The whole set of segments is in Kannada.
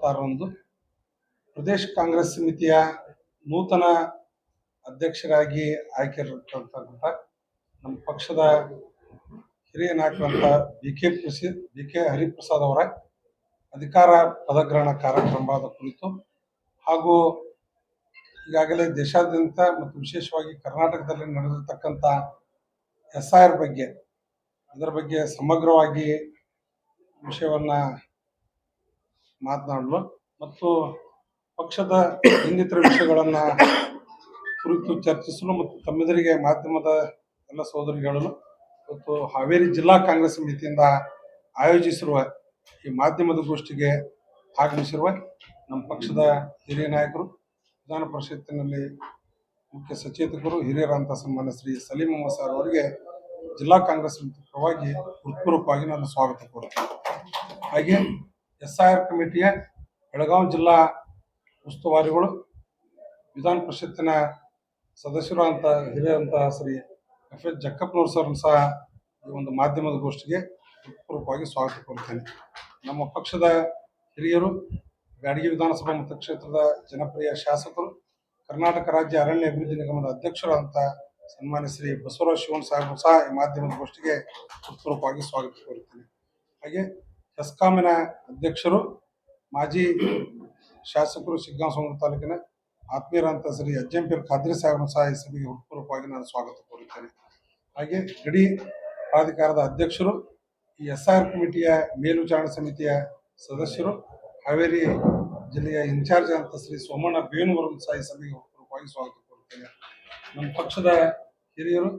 26ರಂದು ಪ್ರದೇಶ ಕಾಂಗ್ರೆಸ್ ಸಮಿತಿಯ ನೂತನ ಅಧ್ಯಕ್ಷರಾಗಿ ಆಯ್ಕೆಯಾಗಿರ್ತಕ್ಕಂಥ ನಮ್ಮ ಪಕ್ಷದ ಹಿರಿಯ ನಾಯಕರಂತ ಬಿ ಕೆ ಹರಿಪ್ರಸಾದ್ ಅವರ ಅಧಿಕಾರ ಪದಗ್ರಹಣ ಕಾರ್ಯಕ್ರಮದ ಕುರಿತು ಹಾಗೂ ಈಗಾಗಲೇ ದೇಶಾದ್ಯಂತ ಮತ್ತು ವಿಶೇಷವಾಗಿ ಕರ್ನಾಟಕದಲ್ಲಿ ನಡೆದಿರ್ತಕ್ಕಂಥ SIR ಬಗ್ಗೆ ಇದರ ಬಗ್ಗೆ ಸಮಗ್ರವಾಗಿ ವಿಷಯವನ್ನ ಮಾತನಾಡಲು ಮತ್ತು ಪಕ್ಷದ ಇನ್ನಿತರ ವಿಷಯಗಳನ್ನ ಕುರಿತು ಚರ್ಚಿಸಲು ಮತ್ತು ತಮ್ಮೆದುರಿಗೆ ಮಾಧ್ಯಮದ ಎಲ್ಲ ಸಹೋದರಿಗೆ ಹೇಳಲು ಮತ್ತು ಹಾವೇರಿ ಜಿಲ್ಲಾ ಕಾಂಗ್ರೆಸ್ ಸಮಿತಿಯಿಂದ ಆಯೋಜಿಸಿರುವ ಈ ಮಾಧ್ಯಮದ ಗೋಷ್ಠಿಗೆ ಆಗಮಿಸಿರುವ ನಮ್ಮ ಪಕ್ಷದ ಹಿರಿಯ ನಾಯಕರು, ವಿಧಾನ ಪರಿಷತ್ತಿನಲ್ಲಿ ಮುಖ್ಯ ಸಚೇತಕರು, ಹಿರಿಯರಂತ ಸನ್ಮಾನ್ಯ ಶ್ರೀ ಸಲೀಂ ಅಹಮದ್ ಸರ್ ಅವರಿಗೆ ಜಿಲ್ಲಾ ಕಾಂಗ್ರೆಸ್ ಸಮಿತಿ ಪರವಾಗಿ ಹೃತ್ಪೂರ್ವಕವಾಗಿ ನಾನು ಸ್ವಾಗತ ಕೋರುತ್ತೇನೆ. ಹಾಗೆ SIR ಕಮಿಟಿಯ ಬೆಳಗಾವಿ ಜಿಲ್ಲಾ ಉಸ್ತುವಾರಿಗಳು, ವಿಧಾನ ಪರಿಷತ್ತಿನ ಸದಸ್ಯರು ಅಂತ ಹಿರಿಯರಂತಹ ಶ್ರೀ FH ಜಕ್ಕಪ್ಪನವರು ಸರ್ ಸಹ ಈ ಒಂದು ಮಾಧ್ಯಮದ ಗೋಷ್ಠಿಗೆ ಹೃತ್ಪೂರ್ವಕವಾಗಿ ಸ್ವಾಗತ ಕೋರುತ್ತೇನೆ. ನಮ್ಮ ಪಕ್ಷದ ಹಿರಿಯರು, ಬ್ಯಾಡಗಿ ವಿಧಾನಸಭಾ ಮತಕ್ಷೇತ್ರದ ಜನಪ್ರಿಯ ಶಾಸಕರು, ಕರ್ನಾಟಕ ರಾಜ್ಯ ಅರಣ್ಯ ಅಭಿವೃದ್ಧಿ ನಿಗಮದ ಅಧ್ಯಕ್ಷರಾದಂಥ ಸನ್ಮಾನ್ಯ ಶ್ರೀ ಬಸವರಾಜ ಶಿವನ್ ಸಾಹೇಬರು ಸಹ ಈ ಮಾಧ್ಯಮದ ಗೋಷ್ಠಿಗೆ ಹೃತ್ಪೂರ್ವಕವಾಗಿ ಸ್ವಾಗತ ಕೋರುತ್ತೇನೆ. ಹಾಗೆ ಹೆಸ್ಕಾಮಿನ ಅಧ್ಯಕ್ಷರು, ಮಾಜಿ ಶಾಸಕರು, ಶಿಗ್ಗಾಂವ ತಾಲೂಕಿನ ಆತ್ಮೀಯರಂತ ಶ್ರೀ ಅಜ್ಜಂಪೀರ್ ಖಾದ್ರಿ ಸಾಹೇಬರು ಸಹ ಈ ಸಭೆಗೆ ಹೃತ್ಪೂರ್ವಕವಾಗಿ ನಾನು ಸ್ವಾಗತ ಕೋರುತ್ತೇನೆ. ಹಾಗೆ ಗಡಿ ಪ್ರಾಧಿಕಾರದ ಅಧ್ಯಕ್ಷರು, ಈ SIR ಕಮಿಟಿಯ ಮೇಲ್ವಿಚಾರಣಾ ಸಮಿತಿಯ ಸದಸ್ಯರು, ಹಾವೇರಿ ಜಿಲ್ಲೆಯ ಇನ್ಚಾರ್ಜ್ ಅಂತ ಶ್ರೀ ಸೋಮಣ್ಣ ಬೇಣುವರನ್ನು ಸಹ ಈ ಸಭೆಗೆ ಹೃತ್ಪೂರ್ವಕವಾಗಿ ಸ್ವಾಗತ ಕೋರುತ್ತೇನೆ. ನಮ್ಮ ಪಕ್ಷದ ಹಿರಿಯರು,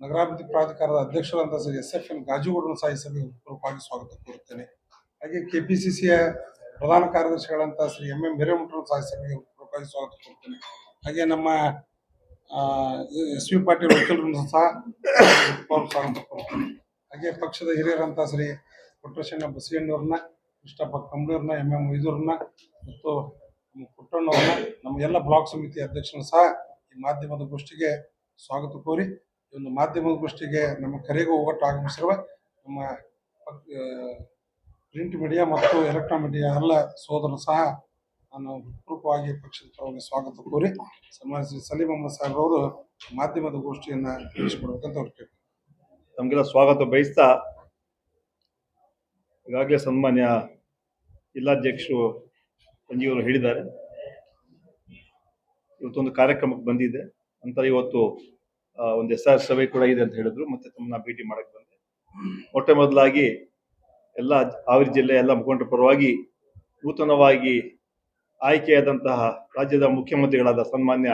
ನಗರಾಭಿವೃದ್ಧಿ ಪ್ರಾಧಿಕಾರದ ಅಧ್ಯಕ್ಷರು ಅಂತ ಶ್ರೀ SFN ಗಾಜುಗೌಡರನ್ನು ಸಹ ಈ ಸಭೆಗೆ ಹೃತ್ಪೂರ್ವಕವಾಗಿ ಸ್ವಾಗತ ಕೋರುತ್ತೇನೆ. ಹಾಗೆ KPCCಯ ಪ್ರಧಾನ ಕಾರ್ಯದರ್ಶಿಗಳಂತ ಶ್ರೀ MM ಹಿರೇಮಠರನ್ನು ಸಹ ಈ ಸಭೆಗೆ ಹೃತ್ಪೂರ್ವಕವಾಗಿ ಸ್ವಾಗತ ಕೋರುತ್ತೇನೆ. ಹಾಗೆ ನಮ್ಮ SV ಪಾಟೀಲ್ ವಕೀಲರನ್ನು ಸಹ ಸ್ವಾಗತ ಕೋರುತ್ತೇನೆ. ಹಾಗೆ ಪಕ್ಷದ ಹಿರಿಯರಂತ ಶ್ರೀ ಕೊಟ್ರೇಶಣ್ಣ ಬಸವಣ್ಣವ್ರನ್ನ, ಕೃಷ್ಣಪ್ಪ ಕಂಬಳೂರ್ನ, MM ಮೊಯ್ದೂರನ್ನ ಮತ್ತು ನಮ್ಮ ಪುಟ್ಟಣ್ಣವ್ರನ್ನ, ನಮ್ಮ ಎಲ್ಲ ಬ್ಲಾಕ್ ಸಮಿತಿ ಅಧ್ಯಕ್ಷರನ್ನು ಸಹ ಈ ಮಾಧ್ಯಮದ ಗೋಷ್ಠಿಗೆ ಸ್ವಾಗತ ಕೋರಿ, ಈ ಒಂದು ಮಾಧ್ಯಮದ ಗೋಷ್ಠಿಗೆ ನಮ್ಮ ಕರೆಗೂ ಒಗ್ಗಟ್ಟು ಆಗಮಿಸಿರುವ ನಮ್ಮ ಪ್ರಿಂಟ್ ಮೀಡಿಯಾ ಮತ್ತು ಎಲೆಕ್ಟ್ರಾನಿಕ್ ಮೀಡಿಯಾ ಎಲ್ಲ ಸೋದರರು ಸಹ ನಾನು ಹೃತ್ಪೂರ್ವಕವಾಗಿ ಪಕ್ಷದ ಪರವಾಗಿ ಸ್ವಾಗತ ಕೋರಿ, ಸನ್ಮಾನ್ಯ ಶ್ರೀ ಸಲೀಂ ಅಹಮದ್ ಸಾಹೇಬ್ರವರು ಮಾಧ್ಯಮದ ಗೋಷ್ಠಿಯನ್ನು ತಿಳಿಸಿಕೊಡ್ಬೇಕಂತ ಅವ್ರಿಗೆ ನಮಗೆಲ್ಲ ಸ್ವಾಗತ ಬಯಸ್ತಾ, ಈಗಾಗಲೇ ಸನ್ಮಾನ್ಯ ಜಿಲ್ಲಾಧ್ಯಕ್ಷರು ಸಂಜೀವರು ಹೇಳಿದ್ದಾರೆ, ಇವತ್ತೊಂದು ಕಾರ್ಯಕ್ರಮಕ್ಕೆ ಬಂದಿದೆ. ನಂತರ ಇವತ್ತು ಒಂದು SIR ಸಭೆ ಕೂಡ ಇದೆ ಅಂತ ಹೇಳಿದ್ರು. ಮತ್ತೆ ತಮ್ಮನ್ನ ಭೇಟಿ ಮಾಡಕ್ಕೆ ಬಂದೆ. ಮೊಟ್ಟ ಮೊದಲಾಗಿ ಎಲ್ಲ ಹಾವೇರಿ ಜಿಲ್ಲೆಯ ಎಲ್ಲ ಮುಖಂಡರ ಪರವಾಗಿ ನೂತನವಾಗಿ ಆಯ್ಕೆಯಾದಂತಹ ರಾಜ್ಯದ ಮುಖ್ಯಮಂತ್ರಿಗಳಾದ ಸನ್ಮಾನ್ಯ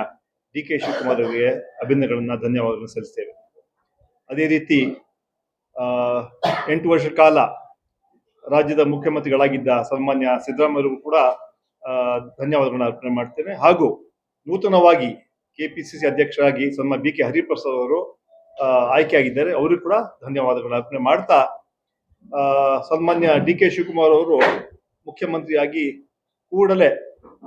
DK ಶಿವಕುಮಾರ್ ಅವರಿಗೆ ಅಭಿನಂದನೆಗಳನ್ನ, ಧನ್ಯವಾದಗಳನ್ನು ಸಲ್ಲಿಸ್ತೇವೆ. ಅದೇ ರೀತಿ 8 ವರ್ಷ ಕಾಲ ರಾಜ್ಯದ ಮುಖ್ಯಮಂತ್ರಿಗಳಾಗಿದ್ದ ಸನ್ಮಾನ್ಯ ಸಿದ್ದರಾಮಯ್ಯರಿಗೂ ಕೂಡ ಧನ್ಯವಾದಗಳನ್ನ ಅರ್ಪಣೆ ಮಾಡ್ತೇನೆ. ಹಾಗೂ ನೂತನವಾಗಿ KPCC ಅಧ್ಯಕ್ಷರಾಗಿ ಸನ್ಮಾನ್ಯ BK ಹರಿಪ್ರಸಾದ್ ಅವರು ಆಯ್ಕೆಯಾಗಿದ್ದಾರೆ, ಅವರಿಗೂ ಕೂಡ ಧನ್ಯವಾದಗಳನ್ನ ಅರ್ಪಣೆ ಮಾಡ್ತಾ, ಸನ್ಮಾನ್ಯ DK ಶಿವಕುಮಾರ್ ಅವರು ಮುಖ್ಯಮಂತ್ರಿಯಾಗಿ ಕೂಡಲೇ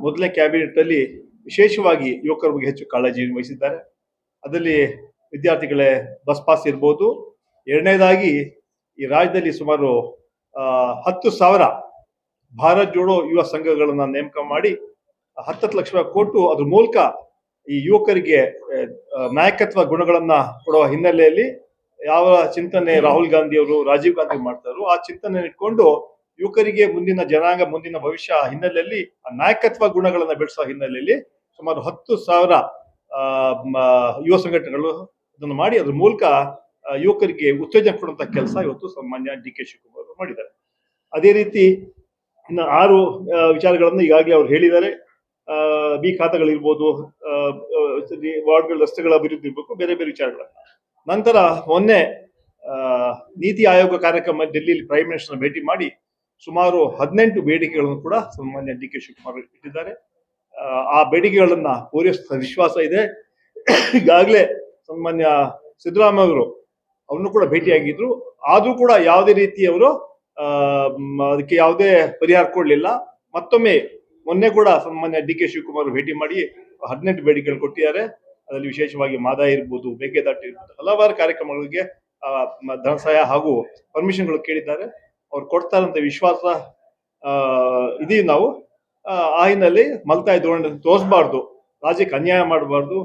ಮೊದಲನೇ ಕ್ಯಾಬಿನೆಟ್ ಅಲ್ಲಿ ವಿಶೇಷವಾಗಿ ಯುವಕರ ಬಗ್ಗೆ ಹೆಚ್ಚು ಕಾಳಜಿ ವಹಿಸಿದ್ದಾರೆ. ಅದರಲ್ಲಿ ವಿದ್ಯಾರ್ಥಿಗಳೇ ಬಸ್ ಪಾಸ್ ಇರ್ಬೋದು. ಎರಡನೇದಾಗಿ ಈ ರಾಜ್ಯದಲ್ಲಿ ಸುಮಾರು 10,000 ಭಾರತ್ ಜೋಡೋ ಯುವ ಸಂಘಗಳನ್ನ ನೇಮಕ ಮಾಡಿ 10 ಲಕ್ಷ ರೂಪಾಯಿ ಕೊಟ್ಟು ಅದ್ರ ಮೂಲಕ ಈ ಯುವಕರಿಗೆ ನಾಯಕತ್ವ ಗುಣಗಳನ್ನ ಕೊಡುವ ಹಿನ್ನೆಲೆಯಲ್ಲಿ ಯಾವ ಚಿಂತನೆ ರಾಹುಲ್ ಗಾಂಧಿ ಅವರು, ರಾಜೀವ್ ಗಾಂಧಿ ಮಾಡ್ತಾರೋ ಆ ಚಿಂತನೆ ಇಟ್ಕೊಂಡು ಯುವಕರಿಗೆ ಮುಂದಿನ ಜನಾಂಗ, ಮುಂದಿನ ಭವಿಷ್ಯ ಹಿನ್ನೆಲೆಯಲ್ಲಿ ನಾಯಕತ್ವ ಗುಣಗಳನ್ನ ಬೆಳೆಸುವ ಹಿನ್ನೆಲೆಯಲ್ಲಿ ಸುಮಾರು 10,000 ಯುವ ಸಂಘಟನೆಗಳು ಇದನ್ನು ಮಾಡಿ ಅದ್ರ ಮೂಲಕ ಯುವಕರಿಗೆ ಉತ್ತೇಜನ ಕೊಡುವಂತ ಕೆಲಸ ಇವತ್ತು ಸನ್ಮಾನ್ಯ DK ಶಿವಕುಮಾರ್ ಅವರು ಮಾಡಿದ್ದಾರೆ. ಅದೇ ರೀತಿ ಇನ್ನು 6 ವಿಚಾರಗಳನ್ನು ಈಗಾಗಲೇ ಅವ್ರು ಹೇಳಿದ್ದಾರೆ. ಬಿ ಖಾತೆಗಳಿರ್ಬೋದು, ವಾರ್ಡ್ಗಳ ರಸ್ತೆಗಳ ಅಭಿವೃದ್ಧಿ ಇರ್ಬೇಕು, ಬೇರೆ ಬೇರೆ ವಿಚಾರಗಳನ್ನ. ನಂತರ ಮೊನ್ನೆ ನೀತಿ ಆಯೋಗ ಕಾರ್ಯಕ್ರಮ ಡೆಲ್ಲಿಯಲ್ಲಿ ಪ್ರೈಮ್ ಮಿನಿಸ್ಟರ್ ಭೇಟಿ ಮಾಡಿ ಸುಮಾರು 18 ಬೇಡಿಕೆಗಳನ್ನು ಕೂಡ ಸನ್ಮಾನ್ಯ DK ಶಿವಕುಮಾರ್ ಇಟ್ಟಿದ್ದಾರೆ. ಆ ಬೇಡಿಕೆಗಳನ್ನ ಪೂರೈಸುವ ವಿಶ್ವಾಸ ಇದೆ. ಈಗಾಗಲೇ ಸನ್ಮಾನ್ಯ ಸಿದ್ದರಾಮಯ್ಯ ಅವರು ಅವ್ರನ್ನು ಕೂಡ ಭೇಟಿಯಾಗಿದ್ರು. ಆದ್ರೂ ಕೂಡ ಯಾವುದೇ ರೀತಿ ಅವರು ಅದಕ್ಕೆ ಯಾವುದೇ ಪರಿಹಾರ ಕೊಡ್ಲಿಲ್ಲ. ಮತ್ತೊಮ್ಮೆ ಮೊನ್ನೆ ಕೂಡ ಸನ್ಮಾನ್ಯ DK ಶಿವಕುಮಾರ್ ಭೇಟಿ ಮಾಡಿ 18 ಬೇಡಿಕೆಗಳು ಕೊಟ್ಟಿದ್ದಾರೆ. ಅದರಲ್ಲಿ ವಿಶೇಷವಾಗಿ ಮಾದಾಯ ಇರ್ಬೋದು, ಮೇಕೆದಾಟು ಇರ್ಬೋದು, ಹಲವಾರು ಕಾರ್ಯಕ್ರಮಗಳಿಗೆ ಧನ ಸಹಾಯ ಹಾಗೂ ಪರ್ಮಿಷನ್ಗಳು ಕೇಳಿದ್ದಾರೆ. ಅವ್ರು ಕೊಡ್ತಾರಂತ ವಿಶ್ವಾಸ ಇದೀವಿ ನಾವು. ಆ ಹಿನ್ನೆಲೆ ಮಲ್ತಾಯಿ ಧೋರಣೆ ತೋರಿಸಬಾರ್ದು, ರಾಜ್ಯಕ್ಕೆ ಅನ್ಯಾಯ ಮಾಡಬಾರ್ದು.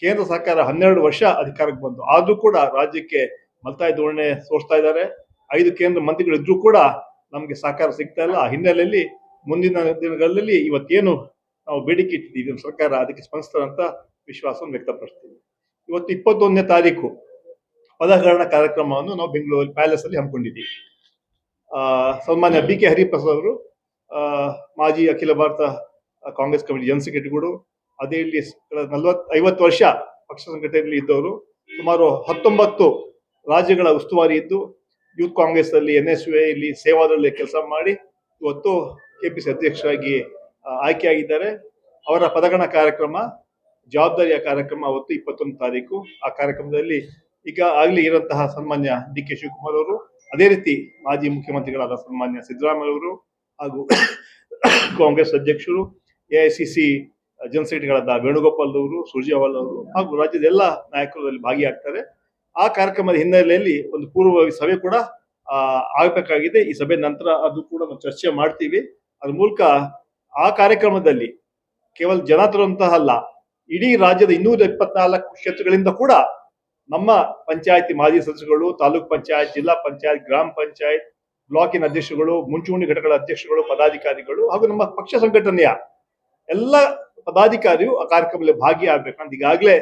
ಕೇಂದ್ರ ಸರ್ಕಾರ 12 ವರ್ಷ ಅಧಿಕಾರಕ್ಕೆ ಬಂತು, ಆದ್ರೂ ಕೂಡ ರಾಜ್ಯಕ್ಕೆ ಮಲ್ತಾಯಿ ಧೋರಣೆ ತೋರಿಸ್ತಾ ಇದ್ದಾರೆ. 5 ಕೇಂದ್ರ ಮಂತ್ರಿಗಳು ಇದ್ರೂ ಕೂಡ ನಮ್ಗೆ ಸಹಕಾರ ಸಿಗ್ತಾ ಇಲ್ಲ. ಆ ಹಿನ್ನೆಲೆಯಲ್ಲಿ ಮುಂದಿನ ದಿನಗಳಲ್ಲಿ ಇವತ್ತೇನು ನಾವು ಬೇಡಿಕೆ ಇಟ್ಟಿದ್ದೀವಿ, ನಮ್ಮ ಸರ್ಕಾರ ಅದಕ್ಕೆ ಸ್ಪಂದಿಸ್ತಾರಂತ ವಿಶ್ವಾಸವನ್ನು ವ್ಯಕ್ತಪಡಿಸ್ತೀವಿ. ಇವತ್ತು 21ನೇ ತಾರೀಕು ಪದಗ್ರಹಣ ಕಾರ್ಯಕ್ರಮವನ್ನು ನಾವು ಬೆಂಗಳೂರು ಪ್ಯಾಲೇಸ್ ಅಲ್ಲಿ ಹಮ್ಮಿಕೊಂಡಿದ್ದೀವಿ. ಸನ್ಮಾನ್ಯ ಬಿ ಕೆ ಹರಿಪ್ರಸಾದ್ ಅವರು, ಮಾಜಿ ಅಖಿಲ ಭಾರತ ಕಾಂಗ್ರೆಸ್ ಕಮಿಟಿ ಜನರಲ್ ಸೆಕ್ರೆಟರಿಗಳು, ಅದೇ ಇಲ್ಲಿ 50 ವರ್ಷ ಪಕ್ಷ ಸಂಘಟನೆಯಲ್ಲಿ ಇದ್ದವರು, ಸುಮಾರು 19 ರಾಜ್ಯಗಳ ಉಸ್ತುವಾರಿ ಇದ್ದು ಯೂತ್ ಕಾಂಗ್ರೆಸ್ ಅಲ್ಲಿ, NSUA ಇಲ್ಲಿ ಸೇವಾದಲ್ಲಿ ಕೆಲಸ ಮಾಡಿ ಇವತ್ತು ಕೆಪಿಸಿ ಅಧ್ಯಕ್ಷರಾಗಿ ಆಯ್ಕೆಯಾಗಿದ್ದಾರೆ. ಅವರ ಪದಗ್ರಹಣ ಕಾರ್ಯಕ್ರಮ, ಜವಾಬ್ದಾರಿಯ ಕಾರ್ಯಕ್ರಮ ಅವತ್ತು 21 ತಾರೀಕು. ಆ ಕಾರ್ಯಕ್ರಮದಲ್ಲಿ ಈಗ ಆಗ್ಲಿ ಇರುವಂತಹ ಸನ್ಮಾನ್ಯ ಡಿ ಕೆ ಶಿವಕುಮಾರ್ ಅವರು, ಅದೇ ರೀತಿ ಮಾಜಿ ಮುಖ್ಯಮಂತ್ರಿಗಳಾದ ಸನ್ಮಾನ್ಯ ಸಿದ್ದರಾಮಯ್ಯ ಅವರು ಹಾಗೂ ಕಾಂಗ್ರೆಸ್ ಅಧ್ಯಕ್ಷರು, AICC ಜನರಲ್ ಸೆಕ್ರೆಟರಿಗಳಾದ ವೇಣುಗೋಪಾಲ್ ಅವರು, ಸುರ್ಜೇವಾಲಾ ಅವರು ಹಾಗೂ ರಾಜ್ಯದ ಎಲ್ಲ ನಾಯಕರು ಅಲ್ಲಿ ಭಾಗಿಯಾಗ್ತಾರೆ. ಆ ಕಾರ್ಯಕ್ರಮದ ಹಿನ್ನೆಲೆಯಲ್ಲಿ ಒಂದು ಪೂರ್ವಭಾವಿ ಸಭೆ ಕೂಡ ಆಗಬೇಕಾಗಿದೆ. ಈ ಸಭೆ ನಂತರ ಅದು ಕೂಡ ನಾವು ಚರ್ಚೆ ಮಾಡ್ತೀವಿ. ಅದ್ರ ಮೂಲಕ ಆ ಕಾರ್ಯಕ್ರಮದಲ್ಲಿ ಕೇವಲ ಜನ ತರುವಂತಹ ಅಲ್ಲ, ಇಡೀ ರಾಜ್ಯದ 224 ಕ್ಷೇತ್ರಗಳಿಂದ ಕೂಡ ನಮ್ಮ ಪಂಚಾಯತಿ ಮಾಜಿ ಸದಸ್ಯರುಗಳು, ತಾಲೂಕ್ ಪಂಚಾಯತ್, ಜಿಲ್ಲಾ ಪಂಚಾಯತ್, ಗ್ರಾಮ ಪಂಚಾಯತ್, ಬ್ಲಾಕಿನ ಅಧ್ಯಕ್ಷರುಗಳು, ಮುಂಚೂಣಿ ಘಟಕಗಳ ಅಧ್ಯಕ್ಷರುಗಳು, ಪದಾಧಿಕಾರಿಗಳು ಹಾಗೂ ನಮ್ಮ ಪಕ್ಷ ಸಂಘಟನೆಯ ಎಲ್ಲ ಪದಾಧಿಕಾರಿಗಳು ಆ ಕಾರ್ಯಕ್ರಮದಲ್ಲಿ ಭಾಗಿಯಾಗಬೇಕಂತ ಈಗಾಗಲೇ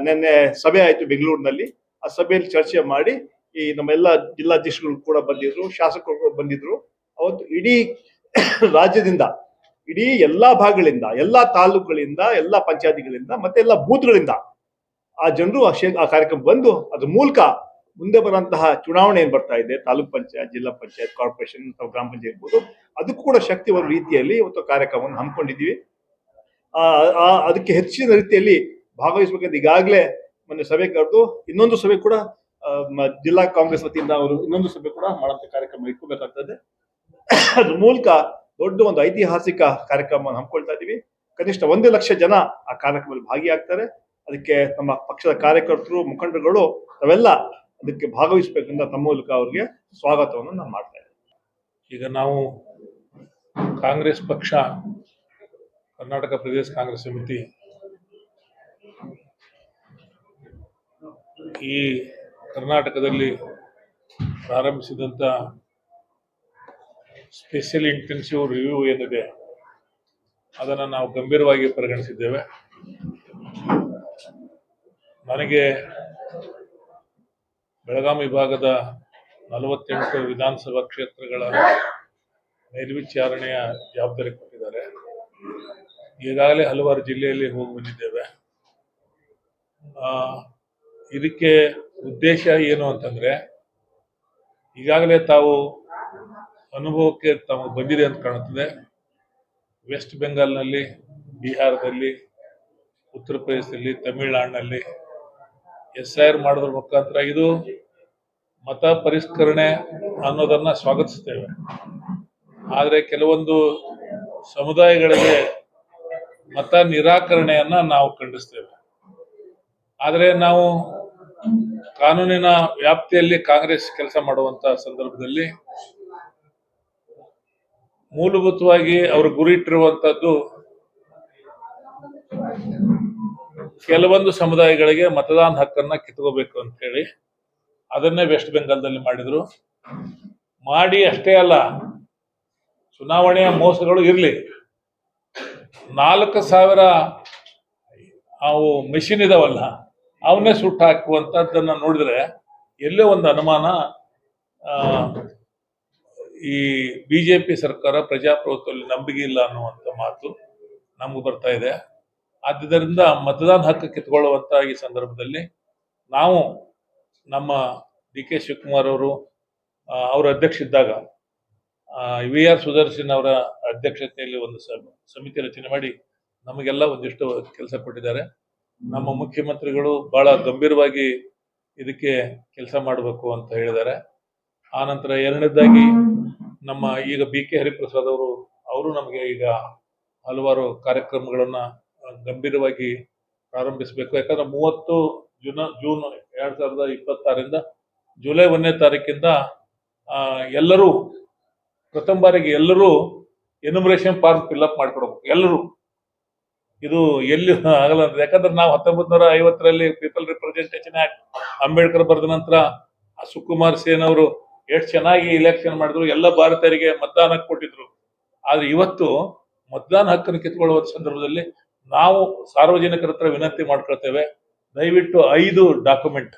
ನಿನ್ನೆ ಸಭೆ ಆಯಿತು ಬೆಂಗಳೂರಿನಲ್ಲಿ. ಆ ಸಭೆಯಲ್ಲಿ ಚರ್ಚೆ ಮಾಡಿ ಈ ನಮ್ಮೆಲ್ಲ ಜಿಲ್ಲಾಧ್ಯಕ್ಷರು ಕೂಡ ಬಂದಿದ್ರು, ಶಾಸಕರು ಕೂಡ ಬಂದಿದ್ರು. ಅವತ್ತು ಇಡೀ ರಾಜ್ಯದಿಂದ, ಇಡೀ ಎಲ್ಲಾ ಭಾಗಗಳಿಂದ, ಎಲ್ಲಾ ತಾಲೂಕುಗಳಿಂದ, ಎಲ್ಲಾ ಪಂಚಾಯತಿಗಳಿಂದ ಮತ್ತೆ ಎಲ್ಲ ಬೂತ್ಗಳಿಂದ ಆ ಜನರು ಆ ಕಾರ್ಯಕ್ರಮ ಬಂದು ಅದ್ರ ಮೂಲಕ ಮುಂದೆ ಬರುವಂತಹ ಚುನಾವಣೆ ಏನ್ ಬರ್ತಾ ಇದೆ, ತಾಲೂಕ್ ಪಂಚಾಯತ್, ಜಿಲ್ಲಾ ಪಂಚಾಯತ್, ಕಾರ್ಪೊರೇಷನ್ ಅಥವಾ ಗ್ರಾಮ ಪಂಚಾಯತ್ ಇರ್ಬೋದು, ಅದಕ್ಕೂ ಕೂಡ ಶಕ್ತಿ ಬರುವ ರೀತಿಯಲ್ಲಿ ಇವತ್ತು ಕಾರ್ಯಕ್ರಮವನ್ನು ಹಮ್ಮಿಕೊಂಡಿದ್ದೀವಿ. ಅದಕ್ಕೆ ಹೆಚ್ಚಿನ ರೀತಿಯಲ್ಲಿ ಭಾಗವಹಿಸಬೇಕಂತ ಈಗಾಗಲೇ ಮೊನ್ನೆ ಸಭೆ ಕರೆದು ಇನ್ನೊಂದು ಸಭೆ ಕೂಡ ಜಿಲ್ಲಾ ಕಾಂಗ್ರೆಸ್ ವತಿಯಿಂದ ಅವರು ಇನ್ನೊಂದು ಸಭೆ ಕೂಡ ಮಾಡುವಂತ ಕಾರ್ಯಕ್ರಮ ಇಟ್ಕೋಬೇಕಾಗ್ತದೆ. ಅದ್ರ ಮೂಲಕ ದೊಡ್ಡ ಒಂದು ಐತಿಹಾಸಿಕ ಕಾರ್ಯಕ್ರಮವನ್ನು ಹಮ್ಮಿಕೊಳ್ತಾ ಇದ್ದೀವಿ. ಕನಿಷ್ಠ 1 ಲಕ್ಷ ಜನ ಆ ಕಾರ್ಯಕ್ರಮದಲ್ಲಿ ಭಾಗಿಯಾಗ್ತಾರೆ. ಅದಕ್ಕೆ ನಮ್ಮ ಪಕ್ಷದ ಕಾರ್ಯಕರ್ತರು, ಮುಖಂಡರುಗಳು ತಾವೆಲ್ಲ ಅದಕ್ಕೆ ಭಾಗವಹಿಸಬೇಕಂತ ತಮ್ಮ ಮೂಲಕ ಅವರಿಗೆ ಸ್ವಾಗತವನ್ನು ನಾನು ಮಾಡ್ತಾ ಇದ್ದೇನೆ. ಈಗ ನಾವು ಕಾಂಗ್ರೆಸ್ ಪಕ್ಷ, ಕರ್ನಾಟಕ ಪ್ರದೇಶ ಕಾಂಗ್ರೆಸ್ ಸಮಿತಿ ಈ ಕರ್ನಾಟಕದಲ್ಲಿ ಪ್ರಾರಂಭಿಸಿದಂಥ ಸ್ಪೆಷಲ್ ಇಂಟೆನ್ಸಿವ್ ರಿವ್ಯೂ ಏನಿದೆ ಅದನ್ನು ನಾವು ಗಂಭೀರವಾಗಿ ಪರಿಗಣಿಸಿದ್ದೇವೆ. ನನಗೆ ಬೆಳಗಾವಿ ವಿಭಾಗದ 48 ವಿಧಾನಸಭಾ ಕ್ಷೇತ್ರಗಳ ಮೇಲ್ವಿಚಾರಣೆಯ ಜವಾಬ್ದಾರಿ ಕೊಟ್ಟಿದ್ದಾರೆ. ಈಗಾಗಲೇ ಹಲವಾರು ಜಿಲ್ಲೆಯಲ್ಲಿ ಹೋಗಿ ಬಂದಿದ್ದೇವೆ. ಇದಕ್ಕೆ ಉದ್ದೇಶ ಏನು ಅಂತಂದ್ರೆ, ಈಗಾಗಲೇ ತಾವು ಅನುಭವಕ್ಕೆ ತಮಗೆ ಬಂದಿದೆ ಅಂತ ಕಾಣುತ್ತದೆ. ವೆಸ್ಟ್ ಬೆಂಗಾಲ್ನಲ್ಲಿ, ಬಿಹಾರದಲ್ಲಿ, ಉತ್ತರ ಪ್ರದೇಶದಲ್ಲಿ, ತಮಿಳುನಾಡಿನಲ್ಲಿ SIR ಮಾಡೋದ್ರ ಮುಖಾಂತರ ಇದು ಮತ ಪರಿಷ್ಕರಣೆ ಅನ್ನೋದನ್ನ ಸ್ವಾಗತಿಸ್ತೇವೆ. ಆದರೆ ಕೆಲವೊಂದು ಸಮುದಾಯಗಳಿಗೆ ಮತ ನಿರಾಕರಣೆಯನ್ನ ನಾವು ಖಂಡಿಸ್ತೇವೆ. ಆದರೆ ನಾವು ಕಾನೂನಿನ ವ್ಯಾಪ್ತಿಯಲ್ಲಿ ಕಾಂಗ್ರೆಸ್ ಕೆಲಸ ಮಾಡುವಂತ ಸಂದರ್ಭದಲ್ಲಿ ಮೂಲಭೂತವಾಗಿ ಅವರು ಗುರಿ ಇಟ್ಟಿರುವಂತದ್ದು ಕೆಲವೊಂದು ಸಮುದಾಯಗಳಿಗೆ ಮತದಾನ ಹಕ್ಕನ್ನ ಕಿತ್ಕೋಬೇಕು ಅಂತ ಹೇಳಿ ಅದನ್ನೇ ವೆಸ್ಟ್ ಬೆಂಗಾಲ್ದಲ್ಲಿ ಮಾಡಿದ್ರು. ಮಾಡಿ ಅಷ್ಟೇ ಅಲ್ಲ, ಚುನಾವಣೆಯ ಮೋಸಗಳು ಇರಲಿ, 4,000 ಅವು ಮೆಷಿನ್ ಇದಾವಲ್ಲ ಅವನ್ನೇ ಸುಟ್ಟು ಹಾಕುವಂಥದ್ದನ್ನ ನೋಡಿದ್ರೆ ಎಲ್ಲೇ ಒಂದು ಅನುಮಾನ, ಈ BJP ಸರ್ಕಾರ ಪ್ರಜಾಪ್ರಭುತ್ವದಲ್ಲಿ ನಂಬಿಕೆ ಇಲ್ಲ ಅನ್ನುವಂಥ ಮಾತು ನಮ್ಗೆ ಬರ್ತಾ ಇದೆ. ಆದ್ದರಿಂದ ಮತದಾನ ಹಕ್ಕು ಕಿತ್ಕೊಳ್ಳುವಂತ ಈ ಸಂದರ್ಭದಲ್ಲಿ ನಾವು ನಮ್ಮ DK ಶಿವಕುಮಾರ್ ಅವರು ಅವರ ಅಧ್ಯಕ್ಷ ಇದ್ದಾಗ VR ಸುದರ್ಶನ್ ಅವರ ಅಧ್ಯಕ್ಷತೆಯಲ್ಲಿ ಒಂದು ಸಮಿತಿ ರಚನೆ ಮಾಡಿ ನಮಗೆಲ್ಲ ಒಂದಿಷ್ಟು ಕೆಲಸ ಕೊಟ್ಟಿದ್ದಾರೆ. ನಮ್ಮ ಮುಖ್ಯಮಂತ್ರಿಗಳು ಬಹಳ ಗಂಭೀರವಾಗಿ ಇದಕ್ಕೆ ಕೆಲಸ ಮಾಡಬೇಕು ಅಂತ ಹೇಳಿದ್ದಾರೆ. ಆ ನಂತರ ಎರಡನೇದಾಗಿ ನಮ್ಮ ಈಗ BK ಹರಿಪ್ರಸಾದ್ ಅವರು ನಮಗೆ ಈಗ ಹಲವಾರು ಕಾರ್ಯಕ್ರಮಗಳನ್ನ ಗಂಭೀರವಾಗಿ ಪ್ರಾರಂಭಿಸಬೇಕು. ಯಾಕಂದ್ರೆ 30 ಜೂನ್ 2026 ಜುಲೈ 1ನೇ ತಾರೀಕಿಂದ ಎಲ್ಲರೂ ಪ್ರಥಮ ಬಾರಿಗೆ ಎಲ್ಲರೂ ಎನ್ಯುಮರೇಷನ್ ಫಾರ್ಮ್ ಫಿಲ್ಅಪ್ ಮಾಡ್ಕೊಡ್ಬೇಕು ಎಲ್ಲರೂ. ಇದು ಎಲ್ಲಿ ಆಗಲ್ಲ ಅಂತ, ಯಾಕಂದ್ರೆ ನಾವು 1950ರಲ್ಲಿ ಪೀಪಲ್ ರಿಪ್ರೆಸೆಂಟೇಷನ್ ಆಕ್ಟ್ ಅಂಬೇಡ್ಕರ್ ಬರೆದ ನಂತರ ಸುಕುಮಾರ್ ಸೇನ್ ಅವರು ಎಷ್ಟು ಚೆನ್ನಾಗಿ ಇಲೆಕ್ಷನ್ ಮಾಡಿದ್ರು, ಎಲ್ಲ ಭಾರತೀಯರಿಗೆ ಮತದಾನ ಹಕ್ಕು ಕೊಟ್ಟಿದ್ರು. ಆದ್ರೆ ಇವತ್ತು ಮತದಾನ ಹಕ್ಕನ್ನು ಕಿತ್ಕೊಳ್ಳುವ ಸಂದರ್ಭದಲ್ಲಿ ನಾವು ಸಾರ್ವಜನಿಕರ ಹತ್ರ ವಿನಂತಿ ಮಾಡ್ಕೊಳ್ತೇವೆ, ದಯವಿಟ್ಟು 5 ಡಾಕ್ಯುಮೆಂಟ್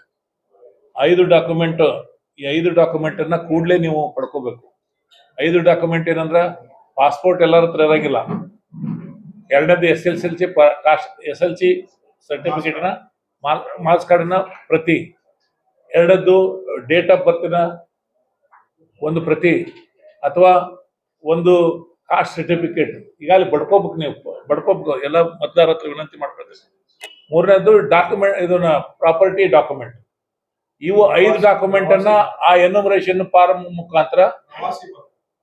ಈ 5 ಡಾಕ್ಯುಮೆಂಟ್ ಅನ್ನ ಕೂಡಲೇ ನೀವು ಪಡ್ಕೋಬೇಕು. 5 ಡಾಕ್ಯುಮೆಂಟ್ ಏನಂದ್ರ, ಪಾಸ್ಪೋರ್ಟ್ ಎಲ್ಲರ ಹತ್ರ ಇರಂಗಿಲ್ಲ, ಎರಡನೇದು SLC ಸರ್ಟಿಫಿಕೇಟ್ ನ ಮಾರ್ಕ್ಸ್ ಕಾರ್ಡಿನ ಪ್ರತಿ, ಎರಡದ್ದು ಡೇಟ್ ಆಫ್ ಬರ್ತಿನ ಒಂದು ಪ್ರತಿ, ಅಥವಾ ಒಂದು ಕಾಸ್ಟ್ ಸರ್ಟಿಫಿಕೇಟ್ ಈಗಾಗಲೇ ಬಡ್ಕೋಬೇಕು. ನೀವು ಬಡ್ಕೋಬೇಕು, ಎಲ್ಲ ಮತದಾರರ ಹತ್ರ ವಿನಂತಿ ಮಾಡ್ಕೊಳ್ತೀವಿ. ಮೂರನೇದು ಡಾಕ್ಯುಮೆಂಟ್, ಇದನ್ನ ಪ್ರಾಪರ್ಟಿ ಡಾಕ್ಯುಮೆಂಟ್. ಇವು 5 ಡಾಕ್ಯುಮೆಂಟ್ ಅನ್ನ ಆ ಎನ್ಯುಮರೇಷನ್ ಫಾರ್ಮ್ ಮುಖಾಂತರ,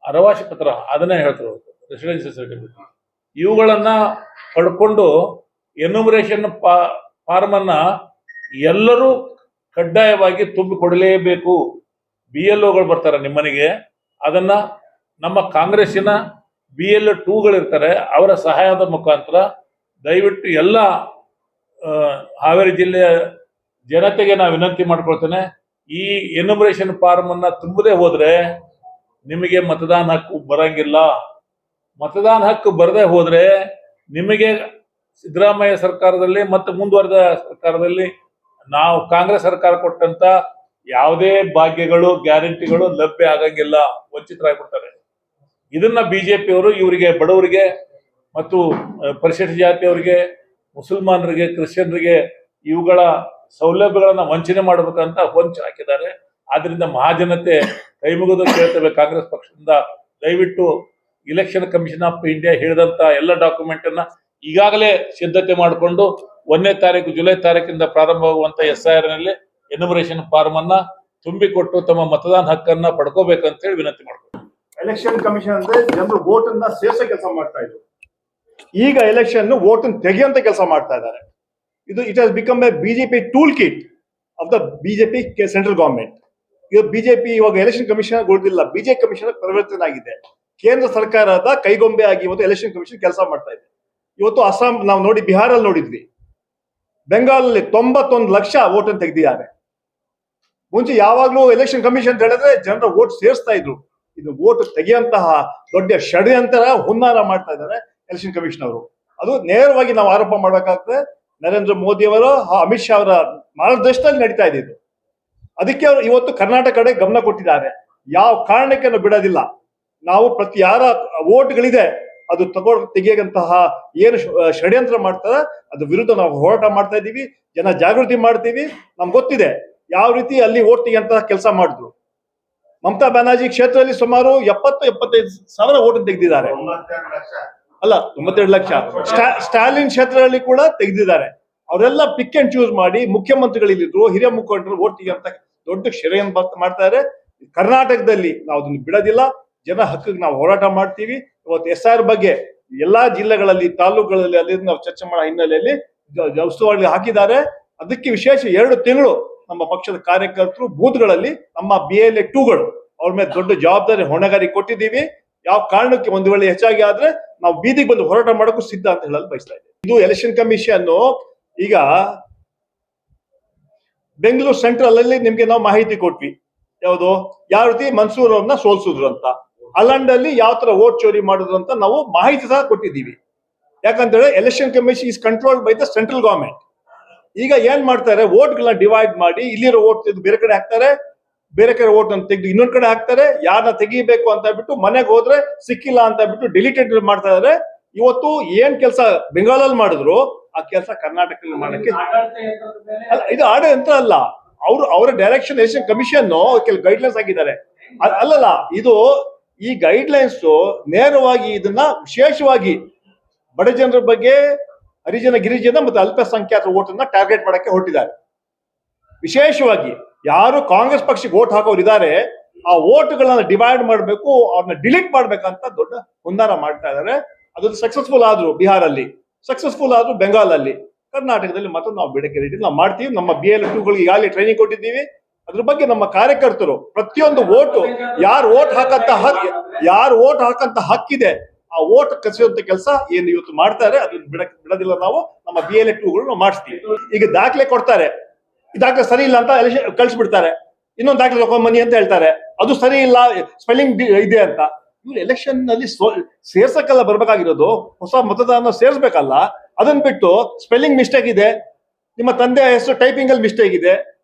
ಅರವಾಸಿ ಪತ್ರ ಅದನ್ನೇ ಹೇಳ್ತಾರೆ, ರೆಸಿಡೆನ್ಸಿಯಲ್ ಸರ್ಟಿಫಿಕೇಟ್, ಇವುಗಳನ್ನ ಪಡ್ಕೊಂಡು ಎನ್ಯುಮರೇಷನ್ ಫಾರ್ಮ್ ಅನ್ನ ಎಲ್ಲರೂ ಕಡ್ಡಾಯವಾಗಿ ತುಂಬಿಕೊಡಲೇಬೇಕು. BLOಗಳು ಬರ್ತಾರೆ ನಿಮ್ಮನೆಗೆ, ಅದನ್ನ ನಮ್ಮ ಕಾಂಗ್ರೆಸ್ಸಿನ BL2ಗಳಿರ್ತಾರೆ, ಅವರ ಸಹಾಯದ ಮುಖಾಂತರ ದಯವಿಟ್ಟು ಎಲ್ಲ ಹಾವೇರಿ ಜಿಲ್ಲೆಯ ಜನತೆಗೆ ನಾವು ವಿನಂತಿ ಮಾಡ್ಕೊಳ್ತೇನೆ, ಈ ಎನ್ಯುಮರೇಷನ್ ಫಾರ್ಮ್ ಅನ್ನ ತುಂಬದೇ ಹೋದ್ರೆ ನಿಮಗೆ ಮತದಾನ ಹಕ್ಕು ಬರಂಗಿಲ್ಲ. ಮತದಾನ ಹಕ್ಕು ಬರದೇ ಹೋದ್ರೆ ನಿಮಗೆ ಸಿದ್ದರಾಮಯ್ಯ ಸರ್ಕಾರದಲ್ಲಿ ಮತ್ತು ಮುಂದುವರೆದ ಸರ್ಕಾರದಲ್ಲಿ ನಾವು ಕಾಂಗ್ರೆಸ್ ಸರ್ಕಾರ ಕೊಟ್ಟಂತ ಯಾವುದೇ ಭಾಗ್ಯಗಳು, ಗ್ಯಾರಂಟಿಗಳು ಲಭ್ಯ ಆಗಂಗಿಲ್ಲ, ವಂಚಿತರಾಗ್ಬಿಡ್ತಾರೆ. ಇದನ್ನ ಬಿಜೆಪಿಯವರು ಇವರಿಗೆ, ಬಡವರಿಗೆ ಮತ್ತು ಪರಿಶಿಷ್ಟ ಜಾತಿಯವರಿಗೆ, ಮುಸಲ್ಮಾನರಿಗೆ, ಕ್ರಿಶ್ಚಿಯನ್ರಿಗೆ ಇವುಗಳ ಸೌಲಭ್ಯಗಳನ್ನ ವಂಚನೆ ಮಾಡಬೇಕಂತ ಹೊಂಚು ಹಾಕಿದ್ದಾರೆ. ಆದ್ರಿಂದ ಮಹಾಜನತೆ ಕೈ ಮುಗಿದು ಕೇಳ್ತೇವೆ ಕಾಂಗ್ರೆಸ್ ಪಕ್ಷದಿಂದ, ದಯವಿಟ್ಟು ಇಲೆಕ್ಷನ್ ಕಮಿಷನ್ ಆಫ್ ಇಂಡಿಯಾ ಹೇಳಿದಂತ ಎಲ್ಲ ಡಾಕ್ಯುಮೆಂಟ್ ಅನ್ನ ಈಗಾಗಲೇ ಸಿದ್ಧತೆ ಮಾಡಿಕೊಂಡು 1ನೇ ತಾರೀಕು ಜುಲೈ ತಾರೀಕಿಂದ ಪ್ರಾರಂಭವಾಗುವಂತ SIR ನಲ್ಲಿ ಎನ್ಯುಮರೇಷನ್ ಫಾರ್ಮ್ ಅನ್ನ ತುಂಬಿಕೊಟ್ಟು ತಮ್ಮ ಮತದಾನ ಹಕ್ಕನ್ನ ಪಡ್ಕೋಬೇಕಂತ ಹೇಳಿ ವಿನಂತಿ ಮಾಡ್ಕೊಂಡು, ಎಲೆಕ್ಷನ್ ಕಮಿಷನ್ ಅಂದ್ರೆ ಜನರು ವೋಟ್ ಅನ್ನ ಸೇರ್ಸೋ ಕೆಲಸ ಮಾಡ್ತಾ ಇದ್ರು. ಈಗ ಎಲೆಕ್ಷನ್ ವೋಟ್ ತೆಗೆಯುವಂತ ಕೆಲಸ ಮಾಡ್ತಾ ಇದ್ದಾರೆ. ಇದು it has become A BJP tool kit of the BJP central government. ಇದು ಬಿಜೆಪಿ ಇವಾಗ ಎಲೆಕ್ಷನ್ ಕಮಿಷನ್ ಉಳಿದಿಲ್ಲ, ಬಿಜೆಪಿ ಕಮಿಷನ್ ಪರಿವರ್ತನೆ ಆಗಿದೆ. ಕೇಂದ್ರ ಸರ್ಕಾರದ ಕೈಗೊಂಬೆ ಆಗಿ ಇವತ್ತು ಎಲೆಕ್ಷನ್ ಕಮಿಷನ್ ಕೆಲಸ ಮಾಡ್ತಾ ಇದೆ. ಇವತ್ತು ಅಸ್ಸಾಂ ನಾವು ನೋಡಿ, ಬಿಹಾರಲ್ಲಿ ನೋಡಿದ್ವಿ, ಬೆಂಗಾಲಲ್ಲಿ 91 ಲಕ್ಷ ವೋಟ್ ಅನ್ನು ತೆಗೆದಿದ್ದಾರೆ. ಮುಂಚೆ ಯಾವಾಗ್ಲೂ ಎಲೆಕ್ಷನ್ ಕಮಿಷನ್ ಅಂತ ಹೇಳಿದ್ರೆ ಜನರ ವೋಟ್ ಸೇರಿಸ್ತಾ ಇದ್ರು. ಇದು ವೋಟ್ ತೆಗೆಯುವಂತಹ ದೊಡ್ಡ ಷಡ್ಯಂತರ, ಹುನ್ನಾರ ಮಾಡ್ತಾ ಇದ್ದಾರೆ ಎಲೆಕ್ಷನ್ ಕಮಿಷನ್ ಅವರು. ಅದು ನೇರವಾಗಿ ನಾವು ಆರೋಪ ಮಾಡಬೇಕಾಗ್ತದೆ. ನರೇಂದ್ರ ಮೋದಿ ಅವರು, ಅಮಿತ್ ಶಾ ಅವರ ಮಾರ್ಗದರ್ಶನದಲ್ಲಿ ನಡೀತಾ ಇದೆ ಇದು. ಅದಕ್ಕೆ ಅವರು ಇವತ್ತು ಕರ್ನಾಟಕ ಕಡೆ ಗಮನ ಕೊಟ್ಟಿದ್ದಾರೆ. ಯಾವ ಕಾರಣಕ್ಕೆ ನಾವು ಬಿಡೋದಿಲ್ಲ. ನಾವು ಪ್ರತಿ ಯಾರ ವೋಟ್ಗಳಿದೆ ಅದು ತೆಗೆಯಂತಹ ಏನು ಷಡ್ಯಂತ್ರ ಮಾಡ್ತಾರೆ ಅದ್ರ ವಿರುದ್ಧ ನಾವು ಹೋರಾಟ ಮಾಡ್ತಾ ಇದ್ದೀವಿ, ಜನ ಜಾಗೃತಿ ಮಾಡ್ತೀವಿ. ನಮ್ಗೆ ಗೊತ್ತಿದೆ ಯಾವ ರೀತಿ ಅಲ್ಲಿ ವೋಟ್ ತೆಗೆಯಂತಹ ಕೆಲಸ ಮಾಡಿದ್ರು. ಮಮತಾ ಬ್ಯಾನರ್ಜಿ ಕ್ಷೇತ್ರದಲ್ಲಿ ಸುಮಾರು 70-75 ಸಾವಿರ ವೋಟ್ ತೆಗೆದಿದ್ದಾರೆ. ಅಲ್ಲ, 92 ಲಕ್ಷ. ಸ್ಟಾಲಿನ್ ಕ್ಷೇತ್ರದಲ್ಲಿ ಕೂಡ ತೆಗೆದಿದ್ದಾರೆ. ಅವರೆಲ್ಲ ಪಿಕ್ ಅಂಡ್ ಚೂಸ್ ಮಾಡಿ ಮುಖ್ಯಮಂತ್ರಿಗಳಿದ್ರು, ಹಿರಿಯ ಮುಖಂಡರು ವೋಟ್ ತೆಗೆಯಂತ ದೊಡ್ಡ ಷಡ್ಯಂತ್ರ ಮಾಡ್ತಾ ಇದ್ದಾರೆ. ಕರ್ನಾಟಕದಲ್ಲಿ ನಾವು ಅದನ್ನು ಬಿಡೋದಿಲ್ಲ. ಜನ ಹಕ್ಕಿಗೆ ನಾವು ಹೋರಾಟ ಮಾಡ್ತೀವಿ. ಇವತ್ತು SIR ಬಗ್ಗೆ ಎಲ್ಲಾ ಜಿಲ್ಲೆಗಳಲ್ಲಿ, ತಾಲೂಕುಗಳಲ್ಲಿ ಅಲ್ಲಿ ನಾವು ಚರ್ಚೆ ಮಾಡೋ ಹಿನ್ನೆಲೆಯಲ್ಲಿ ಉಸ್ತುವಾರಿ ಹಾಕಿದ್ದಾರೆ. ಅದಕ್ಕೆ ವಿಶೇಷ 2 ತಿಂಗಳು ನಮ್ಮ ಪಕ್ಷದ ಕಾರ್ಯಕರ್ತರು ಬೂತ್ಗಳಲ್ಲಿ ನಮ್ಮ BLA2ಗಳು ಅವ್ರ ಮೇಲೆ ದೊಡ್ಡ ಜವಾಬ್ದಾರಿ, ಹೊಣೆಗಾರಿ ಕೊಟ್ಟಿದ್ದೀವಿ. ಯಾವ ಕಾರಣಕ್ಕೆ ಒಂದು ವೇಳೆ ಹೆಚ್ಚಾಗಿ ಆದ್ರೆ ನಾವು ಬೀದಿಗೆ ಬಂದು ಹೋರಾಟ ಮಾಡೋಕ್ಕೂ ಸಿದ್ಧ ಅಂತ ಹೇಳಲು ಬಯಸ್ತಾ ಇದ್ದೀವಿ. ಇದು ಎಲೆಕ್ಷನ್ ಕಮಿಷನ್ ಈಗ ಬೆಂಗಳೂರು ಸೆಂಟ್ರಲ್ ಅಲ್ಲಿ ನಿಮ್ಗೆ ನಾವು ಮಾಹಿತಿ ಕೊಟ್ವಿ. ಯಾವುದು, ಯಾವ ರೀತಿ ಮನ್ಸೂರ್ ಅವ್ರನ್ನ ಸೋಲ್ಸಿದ್ರು ಅಂತ. ಅಲ್ಲಂಡಲ್ಲಿ ಯಾವ ತರ ವೋಟ್ ಚೋರಿ ಮಾಡಿದ್ರು ಅಂತ ನಾವು ಮಾಹಿತಿ ಸಹ ಕೊಟ್ಟಿದ್ದೀವಿ. ಯಾಕಂತೇಳಿ election commission is controlled by the central government. ಈಗ ಏನ್ ಮಾಡ್ತಾರೆ, ವೋಟ್ಗಳನ್ನ ಡಿವೈಡ್ ಮಾಡಿ ಇಲ್ಲಿರೋ ವೋಟ್ ತೆಗೆದು ಬೇರೆ ಕಡೆ ಹಾಕ್ತಾರೆ, ಬೇರೆ ಕಡೆ ವೋಟ್ ಅನ್ನು ತೆಗೆದು ಇನ್ನೊಂದ್ ಕಡೆ ಹಾಕ್ತಾರೆ. ಯಾರನ್ನ ತೆಗಿಬೇಕು ಅಂತ ಬಿಟ್ಟು ಮನೆಗೆ ಹೋದ್ರೆ ಸಿಕ್ಕಿಲ್ಲ ಅಂತ ಬಿಟ್ಟು ಡಿಲೀಟೆಡ್ ಮಾಡ್ತಾ ಇದಾರೆ. ಇವತ್ತು ಏನ್ ಕೆಲಸ ಬೆಂಗಾಲಲ್ಲಿ ಮಾಡಿದ್ರು ಆ ಕೆಲಸ ಕರ್ನಾಟಕದಲ್ಲಿ ಮಾಡಕ್ಕೆ ಅಲ್ಲ, ಇದು ಆಡಳಿತ ಅಲ್ಲ, ಅವರ ಡೈರೆಕ್ಷನ್ ಎಲೆಕ್ಷನ್ ಕಮಿಷನ್ ಕೆಲವು ಗೈಡ್ಲೈನ್ಸ್ ಆಗಿದ್ದಾರೆ. ಅಲ್ಲಲ್ಲ, ಇದು ಈ ಗೈಡ್ಲೈನ್ಸ್ ನೇರವಾಗಿ ಇದನ್ನ ವಿಶೇಷವಾಗಿ ಬಡ ಜನರ ಬಗ್ಗೆ, ಹರಿಜನ, ಗಿರಿಜನ ಮತ್ತು ಅಲ್ಪಸಂಖ್ಯಾತರ ವೋಟ್ ಅನ್ನ ಟಾರ್ಗೆಟ್ ಮಾಡಕ್ಕೆ ಹೊರಟಿದ್ದಾರೆ. ವಿಶೇಷವಾಗಿ ಯಾರು ಕಾಂಗ್ರೆಸ್ ಪಕ್ಷಕ್ಕೆ ವೋಟ್ ಹಾಕೋರು ಇದ್ದಾರೆ ಆ ವೋಟ್ಗಳನ್ನ ಡಿವೈಡ್ ಮಾಡಬೇಕು, ಅವ್ರನ್ನ ಡಿಲೀಟ್ ಮಾಡ್ಬೇಕಂತ ದೊಡ್ಡ ಹುನ್ನಾರ ಮಾಡ್ತಾ ಇದ್ದಾರೆ. ಅದು ಸಕ್ಸಸ್ಫುಲ್ ಆದ್ರು ಬಿಹಾರಲ್ಲಿ, ಸಕ್ಸಸ್ಫುಲ್ ಆದ್ರು ಬೆಂಗಾಲಲ್ಲಿ. ಕರ್ನಾಟಕದಲ್ಲಿ ಮಾತ್ರ ನಾವು ಬಿಡಕ್ಕೆ ನಾವು ಮಾಡ್ತೀವಿ. ನಮ್ಮ BL2ಗಳಿಗೆ ಈಗಾಗಲೇ ಟ್ರೈನಿಂಗ್ ಕೊಟ್ಟಿದ್ದೀವಿ. ಅದ್ರ ಬಗ್ಗೆ ನಮ್ಮ ಕಾರ್ಯಕರ್ತರು ಪ್ರತಿಯೊಂದು ಓಟು ಯಾರು ಓಟ್ ಹಾಕಂತ ಹಕ್ಕಿದೆ ಆ ಓಟ್ ಕಸಿಯುವಂತ ಕೆಲಸ ಏನು ಇವತ್ತು ಮಾಡ್ತಾರೆ ಅದನ್ನ ಬಿಡೋದಿಲ್ಲ. ನಾವು ನಮ್ಮ BLA2ಗಳು ನಾವು ಮಾಡಿಸ್ತೀವಿ. ಈಗ ದಾಖಲೆ ಕೊಡ್ತಾರೆ, ಈ ದಾಖಲೆ ಸರಿ ಇಲ್ಲ ಅಂತ ಎಲೆಕ್ಷನ್ ಕಳ್ಸಿಬಿಡ್ತಾರೆ, ಇನ್ನೊಂದು ದಾಖಲೆ ತಗೊಂಬನ್ನಿ ಅಂತ ಹೇಳ್ತಾರೆ, ಅದು ಸರಿ ಇಲ್ಲ ಸ್ಪೆಲ್ಲಿಂಗ್ ಇದೆ ಅಂತ. ಇವ್ರು ಎಲೆಕ್ಷನ್ ನಲ್ಲಿ ಸೇರ್ಸಕ್ಕೆಲ್ಲ ಬರ್ಬೇಕಾಗಿರೋದು, ಹೊಸ ಮತದಾರನ ಸೇರ್ಸ್ಬೇಕಲ್ಲ. ಅದನ್ನ ಬಿಟ್ಟು ಸ್ಪೆಲ್ಲಿಂಗ್ ಮಿಸ್ಟೇಕ್ ಇದೆ, ನಿಮ್ಮ ತಂದೆ ಹೆಸರು ಟೈಪಿಂಗ್ ಅಲ್ಲಿ ಮಿಸ್ಟೇಕ್ ಇದೆ,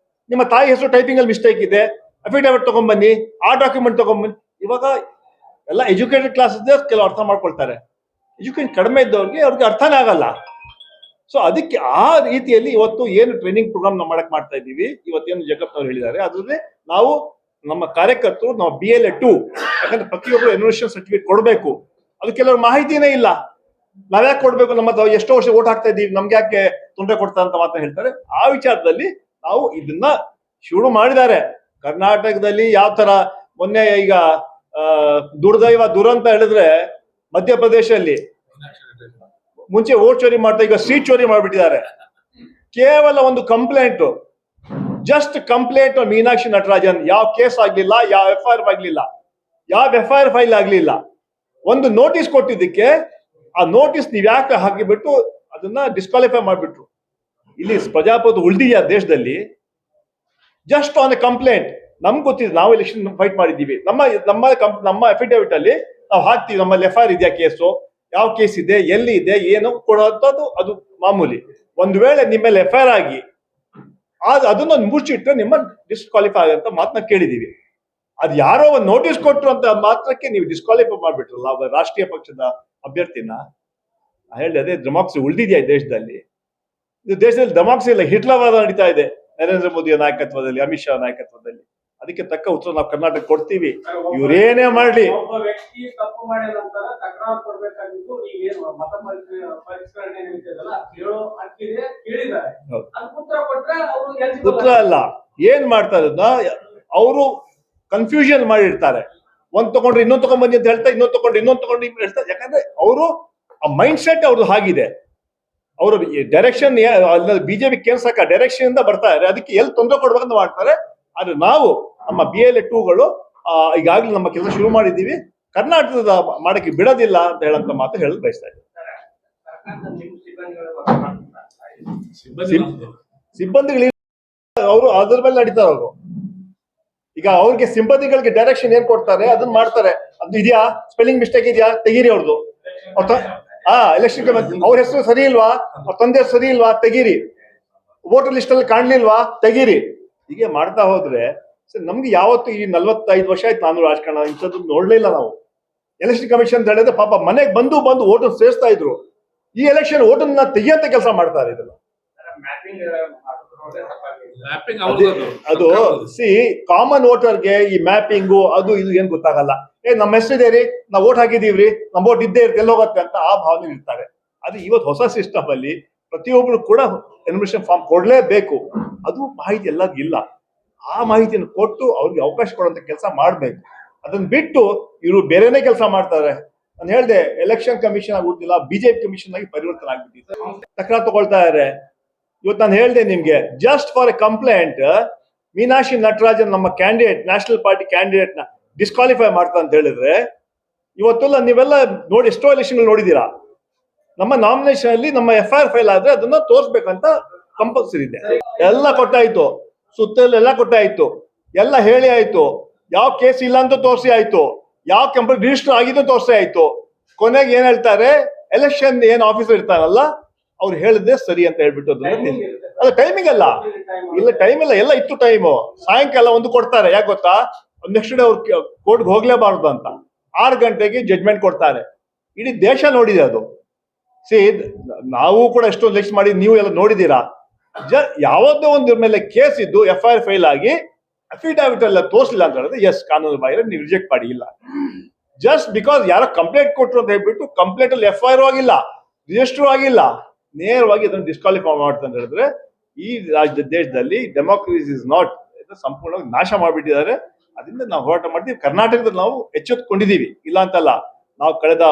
ನಿಮ್ಮ ತಾಯಿ ಹೆಸರು ಟೈಪಿಂಗ್ ಅಲ್ಲಿ ಮಿಸ್ಟೇಕ್ ಇದೆ, ಅಫಿಡವಿಟ್ ತಗೊಂಡ್ಬನ್ನಿ, ಆ ಡಾಕ್ಯುಮೆಂಟ್ ತಗೊಂಡ್ಬನ್ನಿ. ಇವಾಗ ಎಲ್ಲ ಎಜುಕೇಟೆಡ್ ಕ್ಲಾಸ್ ಇದ್ದೇ ಕೆಲವು ಅರ್ಥ ಮಾಡ್ಕೊಳ್ತಾರೆ, ಎಜುಕೇಶನ್ ಕಡಿಮೆ ಇದ್ದವ್ರಿಗೆ ಅವ್ರಿಗೆ ಅರ್ಥನೇ ಆಗಲ್ಲ. ಸೊ ಅದಕ್ಕೆ ಆ ರೀತಿಯಲ್ಲಿ ಇವತ್ತು ಏನು ಟ್ರೈನಿಂಗ್ ಪ್ರೋಗ್ರಾಮ್ ನಾವು ಮಾಡಕ್ ಮಾಡ್ತಾ ಇದ್ದೀವಿ, ಇವತ್ತೇನು ಜಗಪ್ನವ್ರು ಹೇಳಿದ್ದಾರೆ ಅದ್ರಲ್ಲಿ ನಾವು ನಮ್ಮ ಕಾರ್ಯಕರ್ತರು ನಾವು BLA2, ಯಾಕಂದ್ರೆ ಪ್ರತಿಯೊಬ್ಬರು ಎನ್ರೋಲೇಷನ್ ಸರ್ಟಿಫಿಕೇಟ್ ಕೊಡಬೇಕು. ಅದು ಕೆಲವರು ಮಾಹಿತಿನೇ ಇಲ್ಲ, ನಾವ್ಯಾಕೆ ಕೊಡ್ಬೇಕು, ನಮ್ಮ ಎಷ್ಟೋ ವರ್ಷ ಓಟ್ ಹಾಕ್ತಾ ಇದ್ದೀವಿ, ನಮ್ಗೆ ಯಾಕೆ ತೊಂದರೆ ಕೊಡ್ತಾ ಅಂತ ಮಾತ್ರ ಹೇಳ್ತಾರೆ. ಆ ವಿಚಾರದಲ್ಲಿ ನಾವು ಇದನ್ನ ಶುರು ಮಾಡಿದ್ದಾರೆ. ಕರ್ನಾಟಕದಲ್ಲಿ ಯಾವ ತರ ಮೊನ್ನೆ ಈಗ ದುರ್ದೈವ ದುರಂತ ಹೇಳಿದ್ರೆ ಮಧ್ಯಪ್ರದೇಶದಲ್ಲಿ ಮುಂಚೆ ಓಟ್ ಚೋರಿ ಮಾಡ್ತಾ ಈಗ ಸೀಟ್ ಚೋರಿ ಮಾಡ್ಬಿಟ್ಟಿದ್ದಾರೆ. ಕೇವಲ ಒಂದು complaint, just complaint Meenakshi Natarajan, ಯಾವ ಕೇಸ್ ಆಗ್ಲಿಲ್ಲ, ಯಾವ FIR ಫೈಲ್ ಆಗ್ಲಿಲ್ಲ. ಒಂದು ನೋಟಿಸ್ ಕೊಟ್ಟಿದ್ದಕ್ಕೆ ಆ ನೋಟಿಸ್ ನೀವ್ ಯಾಕೆ ಹಾಕಿಬಿಟ್ಟು ಅದನ್ನ ಡಿಸ್ಕ್ವಾಲಿಫೈ ಮಾಡ್ಬಿಟ್ರು. ಇಲ್ಲಿ ಪ್ರಜಾಪ್ರಭುತ್ವ ಉಳಿದಿದೆಯಾ ದೇಶದಲ್ಲಿ? Just on A complaint. ನಮ್ಗೆ ಗೊತ್ತಿದೆ, ನಾವು ಎಲೆಕ್ಷನ್ ಫೈಟ್ ಮಾಡಿದ್ದೀವಿ, ನಮ್ಮ ಅಫಿಡವಿಟ್ ಅಲ್ಲಿ ನಾವು ಹಾಕ್ತೀವಿ, ನಮ್ಮಲ್ಲಿ FIR ಇದೆಯಾ, ಕೇಸು ಯಾವ ಕೇಸ್ ಇದೆ, ಎಲ್ಲಿ ಇದೆ, ಏನು ಕೊಡುವಂಥದ್ದು ಅದು ಮಾಮೂಲಿ. ಒಂದು ವೇಳೆ ನಿಮ್ಮಲ್ಲಿ FIR ಆಗಿ ಅದನ್ನ ಮುಚ್ಚಿಟ್ರೆ ನಿಮ್ಮ ಡಿಸ್ಕ್ವಾಲಿಫೈ ಆಗಂತ ಮಾತನ್ನ ಕೇಳಿದೀವಿ. ಅದು ಯಾರೋ ಒಂದು ನೋಟಿಸ್ ಕೊಟ್ರು ಅಂತ ಮಾತ್ರಕ್ಕೆ ನೀವು ಡಿಸ್ಕ್ವಾಲಿಫೈ ಮಾಡ್ಬಿಟ್ರಲ್ಲ ಒಬ್ಬ ರಾಷ್ಟ್ರೀಯ ಪಕ್ಷದ ಅಭ್ಯರ್ಥಿನ. ಹೇಳಿ, ಅದೇ ಡೆಮಾಕ್ರಸಿ ಉಳಿದಿದೆಯಾ ಈ ದೇಶದಲ್ಲಿ? ಇದು ದೇಶದಲ್ಲಿ ಡೆಮಾಕ್ರಸಿ ಇಲ್ಲ, ಹಿಟ್ಲರ್ವಾದ ನಡೀತಾ ಇದೆ ನರೇಂದ್ರ ಮೋದಿಯ ನಾಯಕತ್ವದಲ್ಲಿ, ಅಮಿತ್ ಶಾ ನಾಯಕತ್ವದಲ್ಲಿ. ಅದಕ್ಕೆ ತಕ್ಕ ಉತ್ತರ ನಾವು ಕರ್ನಾಟಕ ಕೊಡ್ತೀವಿ. ಇವ್ರೇನೇ ಮಾಡ್ಲಿ, ಒಬ್ಬ ವ್ಯಕ್ತಿ ತಪ್ಪು ಮಾಡಿದ ನಂತರ ತಕರಾರು ಕೊಡ್ಬೇಕಾಗಿದ್ದು ಈಗೇನು ಮತ ಪರಿಷ್ಕರಣೆ ನಡೀತದಲ್ಲ, ಕೇಳೋ ಹಕ್ಕಿದೆ, ಕೇಳಿದ್ದಾರೆ. ಅದಕ್ಕೆ ಉತ್ತರ ಕೊಟ್ರೆ ಅವರು ಉತ್ತರ ಅಲ್ಲ, ಏನ್ ಮಾಡ್ತಾರೆ ಅವರು ಕನ್ಫ್ಯೂಷನ್ ಮಾಡಿರ್ತಾರೆ. ಒಂದ್ ತಗೊಂಡ್ರೆ ಇನ್ನೊಂದು ತಗೊಂಡ್ಬಂದಿ ಅಂತ ಹೇಳ್ತಾರೆ, ಇನ್ನೊಂದು ತಗೊಂಡ್ರೆ ಇನ್ನೊಂದು ತಗೊಂಡು ಹೇಳ್ತಾರೆ. ಯಾಕಂದ್ರೆ ಅವರು ಆ ಮೈಂಡ್ ಸೆಟ್ ಅವ್ರದ್ದು ಹಾಗಿದೆ. ಅವರು ಡೈರೆಕ್ಷನ್ ಬಿಜೆಪಿ ಕೇಂದ್ರಕ ಡೈರೆಕ್ಷನ್ ಇಂದ ಬರ್ತಾರೆ, ಅದಕ್ಕೆ ಎಲ್ಲಿ ತೊಂದರೆ ಕೊಡ್ಬೇಕಂತ ಮಾಡ್ತಾರೆ. ಆದ್ರೆ ನಾವು ನಮ್ಮ BLA2ಗಳು ಈಗಾಗಲೇ ನಮ್ಮ ಕೆಲಸ ಶುರು ಮಾಡಿದ್ದೀವಿ, ಕರ್ನಾಟಕದ ಮಾಡಕ್ಕೆ ಬಿಡೋದಿಲ್ಲ ಅಂತ ಹೇಳಂತ ಮಾತು ಹೇಳಲು ಬಯಸ್ತಾ ಇದ್ದೀವಿ. ಸಿಬ್ಬಂದಿಗಳು ಅವರು ಅದ್ರ ಮೇಲೆ ನಡೀತಾರೆ. ಅವರು ಈಗ ಅವ್ರಿಗೆ ಸಿಬ್ಬಂದಿಗಳಿಗೆ ಡೈರೆಕ್ಷನ್ ಏನ್ ಕೊಡ್ತಾರೆ ಅದನ್ನ ಮಾಡ್ತಾರೆ. ಅದು ಇದೆಯಾ, ಸ್ಪೆಲ್ಲಿಂಗ್ ಮಿಸ್ಟೇಕ್ ಇದೆಯಾ, ತೆಗೀರಿ ಅವ್ರದ್ದು. ಎಲೆಕ್ಷನ್ ಅವ್ರ ಹೆಸರು ಸರಿ ಇಲ್ವಾ, ಅವ್ರ ತಂದೆ ಹೆಸರು ಸರಿ ಇಲ್ವಾ, ತೆಗೀರಿ. ವೋಟರ್ ಲಿಸ್ಟ್ ಅಲ್ಲಿ ಕಾಣ್ಲಿಲ್ವಾ, ತೆಗೀರಿ. ಹೀಗೆ ಮಾಡ್ತಾ ಹೋದ್ರೆ ನಮ್ಗೆ ಯಾವತ್ತು ಈ 45 ವರ್ಷ ಆಯ್ತು ನಾನು ರಾಜಕಾರಣ ಇಂಥದ್ದು ನೋಡ್ಲೇ ಇಲ್ಲ ನಾವು. ಎಲೆಕ್ಷನ್ ಕಮಿಷನ್ ಅಂತ ಹೇಳಿದ್ರೆ ಪಾಪ ಮನೆಗೆ ಬಂದು ಓಟ್ ಸೇರಿಸ್ತಾ ಇದ್ರು. ಈ ಎಲೆಕ್ಷನ್ ಓಟನ್ನ ತೆಗಿಯಂತ ಕೆಲಸ ಮಾಡ್ತಾರೆ. ಇದೆಲ್ಲ ಅದು ಕಾಮನ್ ವೋಟರ್ಗೆ ಈ ಮ್ಯಾಪಿಂಗು ಅದು ಇದು ಏನ್ ಗೊತ್ತಾಗಲ್ಲ. ನಮ್ಮ ಹೆಸರಿದೆ ರೀ, ನಾವು ಓಟ್ ಹಾಕಿದೀವ್ರಿ, ನಮ್ಮ ಓಟ್ ಇದ್ದೇ ಇರುತ್ತೆ, ಎಲ್ಲಿ ಹೋಗುತ್ತೆ ಅಂತ ಆ ಭಾವನೆ ಇರ್ತಾರೆ. ಅದು ಇವತ್ತು ಹೊಸ ಸಿಸ್ಟಮ್ ಅಲ್ಲಿ ಪ್ರತಿಯೊಬ್ರು ಕೂಡ ಎನ್ಯುಮರೇಷನ್ ಫಾರ್ಮ್ ಕೊಡ್ಲೇಬೇಕು. ಅದು ಮಾಹಿತಿ ಎಲ್ಲರಿಗಿಲ್ಲ. ಆ ಮಾಹಿತಿಯನ್ನು ಕೊಟ್ಟು ಅವ್ರಿಗೆ ಅವಕಾಶ ಕೊಡುವಂತ ಕೆಲಸ ಮಾಡ್ಬೇಕು. ಅದನ್ನ ಬಿಟ್ಟು ಇವರು ಬೇರೆನೇ ಕೆಲಸ ಮಾಡ್ತಾರೆ. ನಾನು ಹೇಳ್ದೆ, ಎಲೆಕ್ಷನ್ ಕಮಿಷನ್ ಆಗುದಿಲ್ಲ, BJP ಕಮಿಷನ್ ಆಗಿ ಪರಿವರ್ತನೆ ಆಗ್ಬಿಟ್ಟಿದೆ. ತಕರಾರು ತಗೊಳ್ತಾ ಇದ್ದಾರೆ. ಇವತ್ತು ನಾನು ಹೇಳ್ದೆ ನಿಮ್ಗೆ, just for A complaint Meenakshi Natarajan ನಮ್ಮ ಕ್ಯಾಂಡಿಡೇಟ್, ನ್ಯಾಷನಲ್ ಪಾರ್ಟಿ ಕ್ಯಾಂಡಿಡೇಟ್ ನ ಡಿಸ್ಕ್ವಾಲಿಫೈ ಮಾಡ್ತಾ ಅಂತ ಹೇಳಿದ್ರೆ, ಇವತ್ತೆಲ್ಲ ನೀವೆಲ್ಲ ನೋಡಿ ಎಷ್ಟೋ ಎಲೆಕ್ಷನ್ ನೋಡಿದೀರಾ. ನಮ್ಮ ನಾಮಿನೇಷನ್ ಅಲ್ಲಿ ನಮ್ಮ FIR ಫೈಲ್ ಆದ್ರೆ ಅದನ್ನ ತೋರಿಸ್ಬೇಕಂತ ಕಂಪಲ್ಸರಿ ಇದೆ. ಎಲ್ಲ ಕೊಟ್ಟಾಯ್ತು, ಸುತ್ತಲೆಲ್ಲ ಕೊಟ್ಟಾಯ್ತು, ಎಲ್ಲ ಹೇಳಿ ಆಯ್ತು, ಯಾವ ಕೇಸ್ ಇಲ್ಲ ಅಂತ ತೋರಿಸಿ ಆಯ್ತು, ಯಾವ ಕಂಪ್ನಿ ರಿಜಿಸ್ಟರ್ ಆಗಿದ್ದು ತೋರಿಸಿ ಆಯ್ತು. ಕೊನೆಗೆ ಏನ್ ಹೇಳ್ತಾರೆ, ಎಲೆಕ್ಷನ್ ಏನ್ ಆಫೀಸರ್ ಇರ್ತಾರಲ್ಲ ಅವ್ರು ಹೇಳಿದ್ರೆ ಸರಿ ಅಂತ ಹೇಳ್ಬಿಟ್ಟು ಅದು ಟೈಮಿಂಗ್ ಅಲ್ಲ, ಇಲ್ಲ ಟೈಮ್ ಇಲ್ಲ, ಎಲ್ಲ ಇತ್ತು ಟೈಮು. ಸಾಯಂಕಾಲ ಒಂದು ಕೊಡ್ತಾರೆ, ಯಾಕೆ ಗೊತ್ತಾ, ನೆಕ್ಸ್ಟ್ ಡೇ ಅವ್ರು ಕೋರ್ಟ್ಗೆ ಹೋಗ್ಲೇಬಾರ್ದು ಅಂತ 6 ಗಂಟೆಗೆ ಜಡ್ಜ್ಮೆಂಟ್ ಕೊಡ್ತಾರೆ. ಇಡೀ ದೇಶ ನೋಡಿದೆ ಅದು. ನಾವು ಕೂಡ ಎಷ್ಟೊಂದು ಲಿಸ್ಟ್ ಮಾಡಿ, ನೀವು ಎಲ್ಲ ನೋಡಿದೀರಾ. ಯಾವತ್ತೋ ಒಂದ್ರ ಮೇಲೆ ಕೇಸ್ ಇದ್ದು FIR ಫೈಲ್ ಆಗಿ ಅಫಿಡವಿಟ್ ಎಲ್ಲ ತೋರಿಸಲಿಲ್ಲ ಅಂತ ಹೇಳಿದ್ರೆ ಎಸ್, ಕಾನೂನು ಬಾಹಿರ ನೀವು ರಿಜೆಕ್ಟ್ ಮಾಡಿ. ಇಲ್ಲ, ಜಸ್ಟ್ ಬಿಕಾಸ್ ಯಾರೋ ಕಂಪ್ಲೇಂಟ್ ಕೊಟ್ರು ಅಂತ ಹೇಳ್ಬಿಟ್ಟು ಕಂಪ್ಲೇಂಟ್ ಅಲ್ಲಿ FIR ಆಗಿಲ್ಲ, ರಿಜಿಸ್ಟರ್ ಆಗಿಲ್ಲ, ನೇರವಾಗಿ ಅದನ್ನು ಡಿಸ್ಕ್ವಾಲಿಫೈ ಮಾಡ್ತಾ ಅಂತ ಹೇಳಿದ್ರೆ ಈ ರಾಜ್ಯದ ದೇಶದಲ್ಲಿ ಡೆಮೋಕ್ರಸಿ ಇಸ್ ನಾಟ್, ಸಂಪೂರ್ಣವಾಗಿ ನಾಶ ಮಾಡಿಬಿಟ್ಟಿದ್ದಾರೆ. ಅದರಿಂದ ನಾವು ಹೋರಾಟ ಮಾಡ್ತೀವಿ. ಕರ್ನಾಟಕದಲ್ಲಿ ನಾವು ಎಚ್ಚೆತ್ತುಕೊಂಡಿದೀವಿ, ಇಲ್ಲ ಅಂತಲ್ಲ. ನಾವು ಕಳೆದ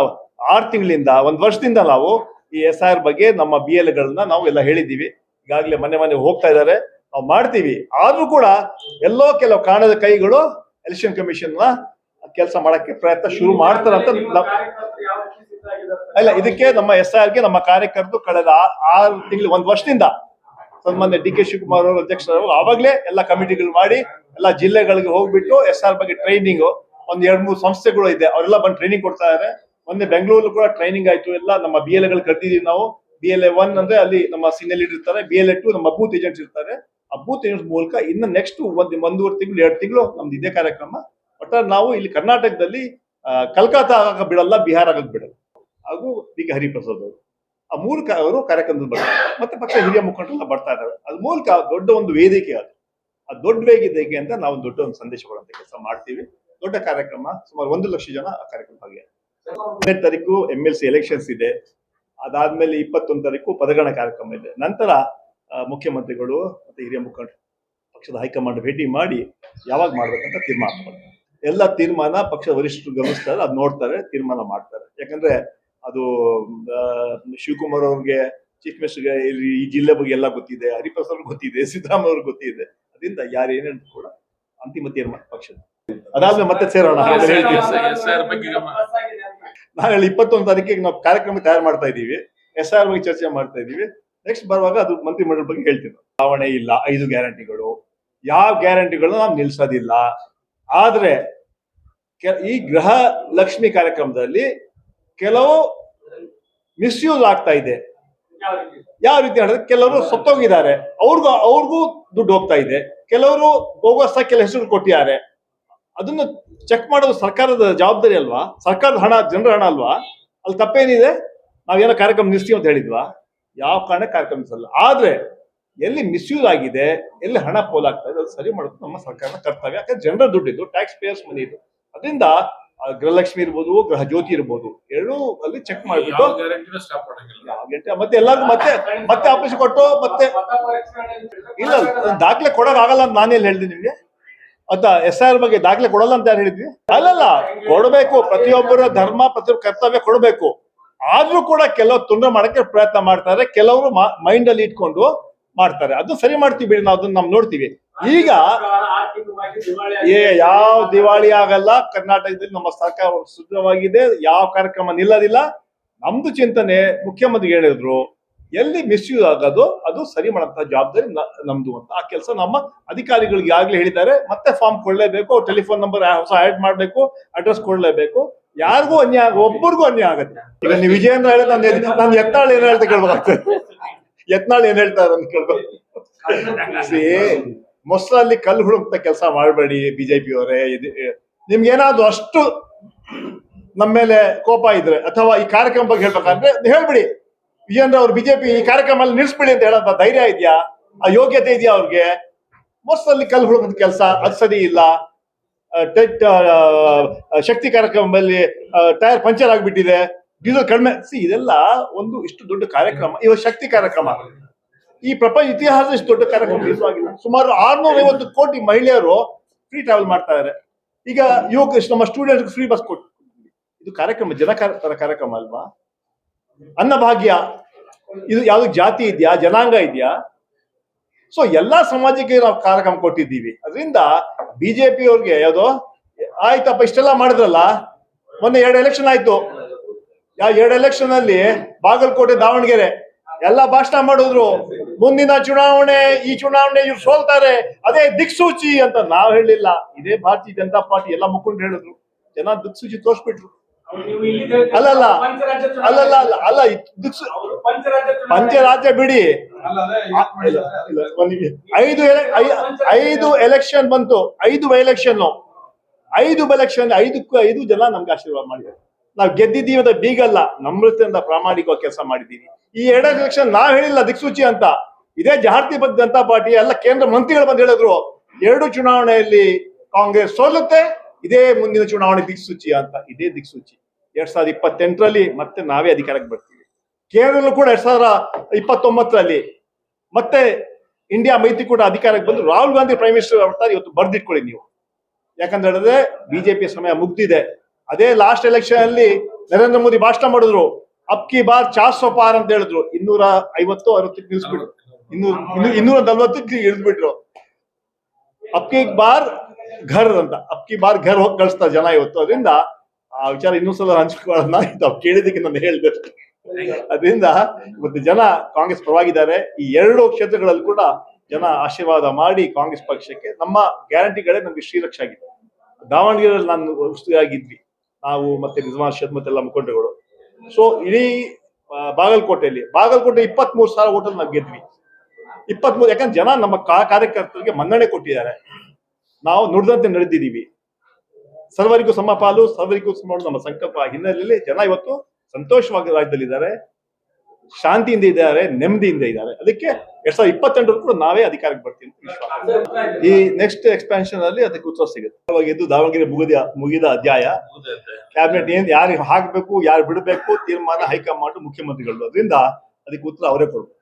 6 ತಿಂಗಳಿಂದ 1 ವರ್ಷದಿಂದ ನಾವು ಈ SIR ಬಗ್ಗೆ ನಮ್ಮ BLAಗಳನ್ನ ನಾವು ಎಲ್ಲ ಹೇಳಿದ್ದೀವಿ. ಈಗಾಗಲೇ ಮನೆ ಹೋಗ್ತಾ ಇದ್ದಾರೆ. ನಾವು ಮಾಡ್ತೀವಿ. ಆದ್ರೂ ಕೂಡ ಎಲ್ಲೋ ಕೆಲವು ಕಾಣದ ಕೈಗಳು ಎಲೆಕ್ಷನ್ ಕಮಿಷನ್ ನ ಕೆಲಸ ಮಾಡಕ್ಕೆ ಪ್ರಯತ್ನ ಶುರು ಮಾಡ್ತಾರೆ ಅಂತ ನಿಮ್ಮ ಕಾರ್ಯಕರ್ತರು ಯಾವ ರೀತಿ ಸಿದ್ಧ ಆಗಿದ್ದಾರೆ? ಇಲ್ಲ, ಇದಕ್ಕೆ ನಮ್ಮ SIR ಗೆ ನಮ್ಮ ಕಾರ್ಯಕರ್ತರು ಕಳೆದ 6 ತಿಂಗಳು 1 ವರ್ಷದಿಂದ ಸನ್ಮಾನ್ಯ DK ಶಿವಕುಮಾರ್ ಅವರು ಅಧ್ಯಕ್ಷರು ಆವಾಗಲೇ ಎಲ್ಲ ಕಮಿಟಿಗಳು ಮಾಡಿ ಎಲ್ಲ ಜಿಲ್ಲೆಗಳಿಗೆ ಹೋಗ್ಬಿಟ್ಟು SR ಬಗ್ಗೆ ಟ್ರೈನಿಂಗ್ ಒಂದ್ 2-3 ಸಂಸ್ಥೆಗಳು ಇದೆ, ಅವರೆಲ್ಲ ಬಂದು ಟ್ರೈನಿಂಗ್ ಕೊಡ್ತಾ ಇದ್ದಾರೆ. ಮೊನ್ನೆ ಬೆಂಗಳೂರು ಕೂಡ ಟ್ರೈನಿಂಗ್ ಆಯ್ತು. ಎಲ್ಲ ನಮ್ಮ BLA ಕರ್ತಿದೀವಿ ನಾವು. BLA 1 ಅಂದ್ರೆ ಅಲ್ಲಿ ನಮ್ಮ ಸೀನಿಯರ್ ಲೀಡರ್ ಇರ್ತಾರೆ, BLA 2 ನಮ್ಮ ಬೂತ್ ಏಜೆಂಟ್ಸ್ ಇರ್ತಾರೆ. ಆ ಬೂತ್ ಏಜೆಂಟ್ಸ್ ಮೂಲಕ ಇನ್ನು ನೆಕ್ಸ್ಟ್ 1.5 ತಿಂಗಳು 2 ತಿಂಗಳು ನಮ್ದು ಇದೇ ಕಾರ್ಯಕ್ರಮ. ಒಟ್ಟಾರೆ ನಾವು ಇಲ್ಲಿ ಕರ್ನಾಟಕದಲ್ಲಿ ಕಲ್ಕತ್ತಾ ಆಗಕ್ಕೆ ಬಿಡಲ್ಲ, ಬಿಹಾರ ಆಗಕ್ಕೆ ಬಿಡಲ್ಲ. ಹಾಗೂ BK ಹರಿಪ್ರಸಾದ್ ಅವರು ಆ ಮೂಲಕ ಅವರು ಕಾರ್ಯಕ್ರಮದಲ್ಲಿ ಬರ್ತಾರೆ. ಮತ್ತೆ ಪಕ್ಷ ಹಿರಿಯ ಮುಖಂಡರೆಲ್ಲ ಬರ್ತಾ ಇದ್ದಾರೆ. ಅದ್ ಮೂಲಕ ದೊಡ್ಡ ಒಂದು ವೇದಿಕೆ ಅದು. ಆ ದೊಡ್ಡ ವೇದಿಕೆ ಅಂತ ನಾವು ದೊಡ್ಡ ಒಂದು ಸಂದೇಶ ಕೊಡುವಂತ ಕೆಲಸ ಮಾಡ್ತೀವಿ. ದೊಡ್ಡ ಕಾರ್ಯಕ್ರಮ, ಸುಮಾರು 1 ಲಕ್ಷ ಜನ ಆ ಕಾರ್ಯಕ್ರಮ ಭಾಗಿಯಾಗಿದ್ದಾರೆ. 15 ತಾರೀಕು MLC ಎಲೆಕ್ಷನ್ಸ್ ಇದೆ. ಅದಾದ್ಮೇಲೆ 21 ತಾರೀಕು ಪದಗ್ರಹಣ ಕಾರ್ಯಕ್ರಮ ಇದೆ. ನಂತರ ಮುಖ್ಯಮಂತ್ರಿಗಳು ಮತ್ತೆ ಹಿರಿಯ ಮುಖಂಡರು ಪಕ್ಷದ ಹೈಕಮಾಂಡ್ ಭೇಟಿ ಮಾಡಿ ಯಾವಾಗ ಮಾಡ್ಬೇಕಂತ ತೀರ್ಮಾನ ಮಾಡ್ತಾರೆ. ಎಲ್ಲ ತೀರ್ಮಾನ ಪಕ್ಷ ವರಿಷ್ಠರು ಗಮನಿಸ್ತಾರೆ, ಅದ್ ನೋಡ್ತಾರೆ, ತೀರ್ಮಾನ ಮಾಡ್ತಾರೆ. ಯಾಕಂದ್ರೆ ಅದು ಶಿವಕುಮಾರ್ ಅವ್ರಿಗೆ, ಚೀಫ್ ಮಿನಿಸ್ಟರ್ಗೆ ಈ ಜಿಲ್ಲೆ ಬಗ್ಗೆ ಎಲ್ಲ ಗೊತ್ತಿದೆ, ಹರಿಪ್ರಸಾದ್ ಗೊತ್ತಿದೆ, ಸಿದ್ದರಾಮಯ್ಯ ಅವ್ರಿಗೆ ಗೊತ್ತಿದೆ. ಅದರಿಂದ ಯಾರು ಏನೇನು ಕೂಡ ಅಂತಿಮ ತೀರ್ಮಾನ ಪಕ್ಷದ. ಅದಾದ್ಮೇಲೆ ಮತ್ತೆ ಸೇರೋಣ. SR ಬಗ್ಗೆ ನಾನು 21 ತಾರೀಕಿಗೆ ನಾವು ಕಾರ್ಯಕ್ರಮ ತಯಾರು ಮಾಡ್ತಾ ಇದ್ದೀವಿ. SR ಬಗ್ಗೆ ಚರ್ಚೆ ಮಾಡ್ತಾ ಇದ್ದೀವಿ. ನೆಕ್ಸ್ಟ್ ಬರುವಾಗ ಅದು ಮಂತ್ರಿಮಂಡಲ ಬಗ್ಗೆ ಹೇಳ್ತೀವಿ. ಚುನಾವಣೆ ಇಲ್ಲ, 5 ಗ್ಯಾರಂಟಿಗಳು, ಯಾವ ಗ್ಯಾರಂಟಿಗಳನ್ನ ನಾವು ನಿಲ್ಸೋದಿಲ್ಲ. ಆದ್ರೆ ಈ ಗೃಹ ಲಕ್ಷ್ಮಿ ಕಾರ್ಯಕ್ರಮದಲ್ಲಿ ಕೆಲವು ಮಿಸ್ಯೂಸ್ ಆಗ್ತಾ ಇದೆ. ಯಾವ ರೀತಿ ಹೇಳಿದ್ರೆ, ಕೆಲವರು ಸತ್ತೋಗಿದ್ದಾರೆ, ಅವ್ರಿಗೂ ದುಡ್ಡು ಹೋಗ್ತಾ ಇದೆ. ಕೆಲವರು ಹೋಗೋಸ ಕೆಲ ಹೆಸರು ಕೊಟ್ಟಿದ್ದಾರೆ. ಅದನ್ನ ಚೆಕ್ ಮಾಡೋದು ಸರ್ಕಾರದ ಜವಾಬ್ದಾರಿ ಅಲ್ವಾ? ಸರ್ಕಾರದ ಹಣ ಜನರ ಹಣ ಅಲ್ವಾ? ಅಲ್ಲಿ ತಪ್ಪೇನಿದೆ? ನಾವೇನೋ ಕಾರ್ಯಕ್ರಮ ನಿಲ್ಸ್ತೀವಿ ಅಂತ ಹೇಳಿದ್ವಾ? ಯಾವ ಕಾರಣ ಕಾರ್ಯಕ್ರಮ ನಿಲ್ಸಲ್ಲ. ಆದ್ರೆ ಎಲ್ಲಿ ಮಿಸ್ಯೂಸ್ ಆಗಿದೆ, ಎಲ್ಲಿ ಹಣ ಪೋಲಾಗ್ತಾ ಇದೆ, ಅದು ಸರಿ ಮಾಡೋದು ನಮ್ಮ ಸರ್ಕಾರದ ಕರ್ತವ್ಯ. ಯಾಕಂದ್ರೆ ಜನರ ದುಡ್ಡಿದ್ದು, ಟ್ಯಾಕ್ಸ್ ಪೇಯರ್ಸ್ ಮನಿ ಇದು. ಅದರಿಂದ ಗೃಹಲಕ್ಷ್ಮಿ ಇರ್ಬೋದು, ಗೃಹ ಜ್ಯೋತಿ ಇರ್ಬೋದು, ಎರಡೂ ಅಲ್ಲಿ ಚೆಕ್ ಮಾಡ್ಬಿಟ್ಟು ಮತ್ತೆ ಎಲ್ಲರಿಗೂ ಮತ್ತೆ ಆಫೀಸ್ ಕೊಟ್ಟು ಮತ್ತೆ ಇಲ್ಲ ದಾಖಲೆ ಕೊಡೋಕ್ಕಾಗಲ್ಲ ಅಂತ ನಾನೇನು ಹೇಳಿದೆ ನಿಮ್ಗೆ? ಅಥವಾ SIR ಬಗ್ಗೆ ದಾಖಲೆ ಕೊಡಲ್ಲ ಅಂತ ಯಾರು ಹೇಳಿದ್ವಿ? ಅಲ್ಲಲ್ಲ, ಕೊಡಬೇಕು. ಪ್ರತಿಯೊಬ್ಬರ ಧರ್ಮ, ಪ್ರತಿಯೊಬ್ಬರ ಕರ್ತವ್ಯ ಕೊಡಬೇಕು. ಆದ್ರೂ ಕೂಡ ಕೆಲವರು ತೊಂದರೆ ಮಾಡಕ್ಕೆ ಪ್ರಯತ್ನ ಮಾಡ್ತಾರೆ, ಕೆಲವರು ಮೈಂಡ್ ಅಲ್ಲಿ ಇಟ್ಕೊಂಡು ಮಾಡ್ತಾರೆ. ಅದು ಸರಿ ಮಾಡ್ತೀವಿ ಬಿಡಿ, ನಾವು ಅದನ್ನ ನಾವು ನೋಡ್ತೀವಿ. ಈಗ ಯಾವ ದಿವಾಳಿ ಆಗಲ್ಲ. ಕರ್ನಾಟಕದಲ್ಲಿ ನಮ್ಮ ಸರ್ಕಾರ ಸುದೃಢವಾಗಿದೆ, ಯಾವ ಕಾರ್ಯಕ್ರಮ ನಿಲ್ಲೋದಿಲ್ಲ. ನಮ್ದು ಚಿಂತನೆ, ಮುಖ್ಯಮಂತ್ರಿ ಹೇಳಿದ್ರು, ಎಲ್ಲಿ ಮಿಸ್ಯೂಸ್ ಆಗೋದು ಅದು ಸರಿ ಮಾಡೋಂಥ ಜವಾಬ್ದಾರಿ ನಮ್ದು ಅಂತ. ಆ ಕೆಲಸ ನಮ್ಮ ಅಧಿಕಾರಿಗಳಿಗೆ ಆಗ್ಲೇ ಹೇಳಿದ್ದಾರೆ. ಮತ್ತೆ ಫಾರ್ಮ್ ಕೊಡ್ಲೇಬೇಕು, ಟೆಲಿಫೋನ್ ನಂಬರ್ ಹೊಸ ಆಡ್ ಮಾಡ್ಬೇಕು, ಅಡ್ರೆಸ್ ಕೊಡ್ಲೇಬೇಕು. ಯಾರಿಗೂ ಅನ್ಯಾಯ, ಒಬ್ಬರಿಗೂ ಅನ್ಯಾಯ ಆಗುತ್ತೆ. ಈಗ ನೀವು ವಿಜಯೇಂದ್ರ ಹೇಳಿದ್ರೆ ನಾನು ಯತ್ನಾಳ್ ಏನ್ ಹೇಳ್ತಾ ಕೇಳ್ಬೇಕಾಗ್ತದೆ. ಯತ್ನಾಳ್ ಏನ್ ಹೇಳ್ತಾರೆ ಅಂತ ಕೇಳ್ಬೇಕು. ಮೊಸರಲ್ಲಿ ಕಲ್ಲು ಹುಡುಕ್ತ ಕೆಲಸ ಮಾಡಬೇಡಿ ಬಿಜೆಪಿ ಅವರೇ. ನಿಮ್ಗೆ ಏನಾದ್ರು ಅಷ್ಟು ನಮ್ಮ ಮೇಲೆ ಕೋಪ ಇದ್ರೆ ಅಥವಾ ಈ ಕಾರ್ಯಕ್ರಮ ಬಗ್ಗೆ ಹೇಳ್ಬೇಕಂದ್ರೆ ಹೇಳ್ಬಿಡಿ. ವಿಜೇಂದ್ರ ಅವ್ರು ಬಿಜೆಪಿ ಈ ಕಾರ್ಯಕ್ರಮ ನಿಲ್ಸ್ಬಿಡಿ ಅಂತ ಹೇಳೋಂತ ಧೈರ್ಯ ಇದೆಯಾ? ಆ ಯೋಗ್ಯತೆ ಇದೆಯಾ ಅವ್ರಿಗೆ? ಮೊಸರಲ್ಲಿ ಕಲ್ಲು ಹುಡುಕದ ಕೆಲಸ ಅದು ಸರಿ ಇಲ್ಲ. ಶಕ್ತಿ ಕಾರ್ಯಕ್ರಮದಲ್ಲಿ ಟೈರ್ ಪಂಚರ್ ಆಗ್ಬಿಟ್ಟಿದೆ, ಡೀಸೆಲ್ ಕಡಿಮೆ. ಇದೆಲ್ಲ ಒಂದು ಇಷ್ಟು ದೊಡ್ಡ ಕಾರ್ಯಕ್ರಮ. ಇವಾಗ ಶಕ್ತಿ ಕಾರ್ಯಕ್ರಮ ಈ ಪ್ರಪಂಚ ಇತಿಹಾಸ ಇಷ್ಟು ದೊಡ್ಡ ಕಾರ್ಯಕ್ರಮ ಇರುವಾಗಿಲ್ಲ. ಸುಮಾರು 650 ಕೋಟಿ ಮಹಿಳೆಯರು ಫ್ರೀ ಟ್ರಾವೆಲ್ ಮಾಡ್ತಾ ಇದ್ದಾರೆ. ಈಗ ನಮ್ಮ ಸ್ಟೂಡೆಂಟ್ ಫ್ರೀ ಬಸ್ ಕೊಟ್ಟು, ಇದು ಕಾರ್ಯಕ್ರಮ ಜನಕಾರ ಕಾರ್ಯಕ್ರಮ ಅಲ್ವಾ? ಅನ್ನಭಾಗ್ಯ, ಇದು ಯಾವ್ದು ಜಾತಿ ಇದೆಯಾ, ಜನಾಂಗ ಇದೆಯಾ? ಸೊ ಎಲ್ಲಾ ಸಮಾಜಕ್ಕೆ ನಾವು ಕಾರ್ಯಕ್ರಮ ಕೊಟ್ಟಿದ್ದೀವಿ. ಅದರಿಂದ ಬಿಜೆಪಿ ಅವ್ರಿಗೆ ಯಾವ್ದೋ ಆಯ್ತಪ್ಪ ಇಷ್ಟೆಲ್ಲ ಮಾಡಿದ್ರಲ್ಲ. ಮೊನ್ನೆ 2 ಎಲೆಕ್ಷನ್ ಆಯ್ತು. 2 ಎಲೆಕ್ಷನ್ ಅಲ್ಲಿ ಬಾಗಲಕೋಟೆ, ದಾವಣಗೆರೆ ಎಲ್ಲ ಭಾಷಣ ಮಾಡಿದ್ರು. ಮುಂದಿನ ಚುನಾವಣೆ, ಈ ಚುನಾವಣೆ ಇವ್ರು ಸೋಲ್ತಾರೆ, ಅದೇ ದಿಕ್ಸೂಚಿ ಅಂತ ನಾವ್ ಹೇಳಿಲ್ಲ. ಇದೇ ಭಾರತೀಯ ಜನತಾ ಪಾರ್ಟಿ ಎಲ್ಲ ಮುಖಂಡರು ಹೇಳಿದ್ರು. ಜನ ದಿಕ್ಸೂಚಿ ತೋರ್ಸ್ಬಿಟ್ರು. ಅಲ್ಲಲ್ಲ ಅಲ್ಲಲ್ಲ ಅಲ್ಲ ಅಲ್ಲ ಪಂಚರಾಜ್ಯ ಬಿಡಿ. 5 ಎಲೆಕ್ಷನ್ ಬಂತು, 5 ಬೈ ಎಲೆಕ್ಷನ್, 5ಕ್ಕೂ 5 ಜನ ನಮ್ಗೆ ಆಶೀರ್ವಾದ ಮಾಡಿದ್ದಾರೆ. ನಾವು ಗೆದ್ದಿದ್ದೀವಿ ಅಂತ ಬೀಗಲ್ಲ, ನಮ್ರತೆಯಿಂದ ಪ್ರಾಮಾಣಿಕವಾಗಿ ಕೆಲಸ ಮಾಡಿದ್ದೀವಿ. ಈ 2 ಎಲೆಕ್ಷನ್ ನಾವ್ ಹೇಳಿಲ್ಲ ದಿಕ್ಸೂಚಿ ಅಂತ. ಇದೇ ಭಾರತೀಯ ಜನತಾ ಪಾರ್ಟಿ ಎಲ್ಲ ಕೇಂದ್ರ ಮಂತ್ರಿಗಳು ಬಂದು ಹೇಳಿದ್ರು 2 ಚುನಾವಣೆಯಲ್ಲಿ ಕಾಂಗ್ರೆಸ್ ಸೋಲುತ್ತೆ, ಇದೇ ಮುಂದಿನ ಚುನಾವಣೆ ದಿಕ್ಸೂಚಿ ಅಂತ. ಇದೇ ದಿಕ್ಸೂಚಿ. 2028ರಲ್ಲಿ ಮತ್ತೆ ನಾವೇ ಅಧಿಕಾರಕ್ಕೆ ಬರ್ತೀವಿ. ಕೇಂದ್ರದಲ್ಲೂ ಕೂಡ 2029ರಲ್ಲಿ ಮತ್ತೆ ಇಂಡಿಯಾ ಮೈತ್ರಿಕೂಟ ಅಧಿಕಾರಕ್ಕೆ ಬಂದು ರಾಹುಲ್ ಗಾಂಧಿ ಪ್ರೈಮ್ ಮಿನಿಸ್ಟರ್ ಆಗ್ತಾರೆ. ಇವತ್ತು ಬರ್ದಿಟ್ಕೊಳ್ಳಿ ನೀವು. ಯಾಕಂತ ಹೇಳಿದ್ರೆ ಬಿಜೆಪಿ ಸಮಯ ಮುಗ್ದಿದೆ. ಅದೇ ಲಾಸ್ಟ್ ಎಲೆಕ್ಷನ್ ಅಲ್ಲಿ ನರೇಂದ್ರ ಮೋದಿ ಭಾಷಣ ಮಾಡಿದ್ರು, ಅಬ್ ಕಿ ಬಾರ್ 400 ಪಾರ್ ಅಂತ ಹೇಳಿದ್ರು. 250-60 ನಿಲ್ಸ್ಬಿಟ್ಟು ಇನ್ನೂರ 40 ಇಳಿದ್ಬಿಟ್ರು. ಅಪ್ಕಿ ಬಾರ್ ಘರ್ ಅಂತ, ಅಪ್ಕಿ ಬಾರ್ ಘರ್ ಹೋಗಿ ಕಳಿಸ್ತಾರೆ ಜನ ಇವತ್ತು. ಅದರಿಂದ ಆ ವಿಚಾರ ಇನ್ನೊಂದ್ಸಲ ಹಂಚ್ಕೊಳ್ಳೋಣ, ತಾವು ಕೇಳಿದಕ್ಕೆ ನಾನು ಹೇಳಿದೆ. ಅದರಿಂದ ಇವತ್ತು ಜನ ಕಾಂಗ್ರೆಸ್ ಪರವಾಗಿದ್ದಾರೆ. ಈ 2 ಕ್ಷೇತ್ರಗಳಲ್ಲಿ ಕೂಡ ಜನ ಆಶೀರ್ವಾದ ಮಾಡಿ ಕಾಂಗ್ರೆಸ್ ಪಕ್ಷಕ್ಕೆ. ನಮ್ಮ ಗ್ಯಾರಂಟಿಗಳೇ ನಮ್ಗೆ ಶ್ರೀರಕ್ಷೆ ಆಗಿದೆ. ದಾವಣಗೆರೆಯಲ್ಲಿ ನಾನು ಉಸ್ತುವಾಗಿದ್ವಿ ನಾವು, ಮತ್ತೆ ನಿಜಾಮ್ ಶೇದ್ ಮತ್ತೆಲ್ಲ ಮುಖಂಡರುಗಳು. ಸೊ ಇಡೀ ಬಾಗಲಕೋಟೆ 23,000 ಓಟಲ್ಲಿ ನಾವು ಗೆದ್ವಿ. 23, ಯಾಕಂದ್ರೆ ಜನ ನಮ್ಮ ಕಾರ್ಯಕರ್ತರಿಗೆ ಮನ್ನಣೆ ಕೊಟ್ಟಿದ್ದಾರೆ. ನಾವು ನುಡಿದಂತೆ ನಡೆದಿದ್ದೀವಿ. ಸರ್ವರಿಗೂ ಸಮಪಾಲು, ಸರ್ವರಿಗೂ ಸಮ ನಮ್ಮ ಸಂಕಲ್ಪ ಹಿನ್ನೆಲೆಯಲ್ಲಿ ಜನ ಇವತ್ತು ಸಂತೋಷವಾಗಿ ರಾಜ್ಯದಲ್ಲಿದ್ದಾರೆ, ಶಾಂತಿಯಿಂದ ಇದ್ದಾರೆ, ನೆಮ್ಮದಿಯಿಂದ ಇದ್ದಾರೆ. ಅದಕ್ಕೆ 2028 ಕೂಡ ನಾವೇ ಅಧಿಕಾರಕ್ಕೆ ಬರ್ತೀವಿ ಅಂತ ವಿಶ್ವಾಸ. ಈ ನೆಕ್ಸ್ಟ್ ಎಕ್ಸ್ಪಾನ್ಷನ್ ಅಲ್ಲಿ ಅದಕ್ಕೆ ಉತ್ತರ ಸಿಗುತ್ತೆ. ಇದು ದಾವಣಗೆರೆ ಮುಗಿದ ಅಧ್ಯಾಯ. ಕ್ಯಾಬಿನೆಟ್ ಯಾರು ಹಾಕ್ಬೇಕು, ಯಾರು ಬಿಡಬೇಕು ತೀರ್ಮಾನ ಹೈಕಮಾಂಡ್, ಮುಖ್ಯಮಂತ್ರಿಗಳು. ಅದರಿಂದ ಅದಕ್ಕೆ ಉತ್ತರ ಅವರೇ ಕೊಡ್ಬೇಕು.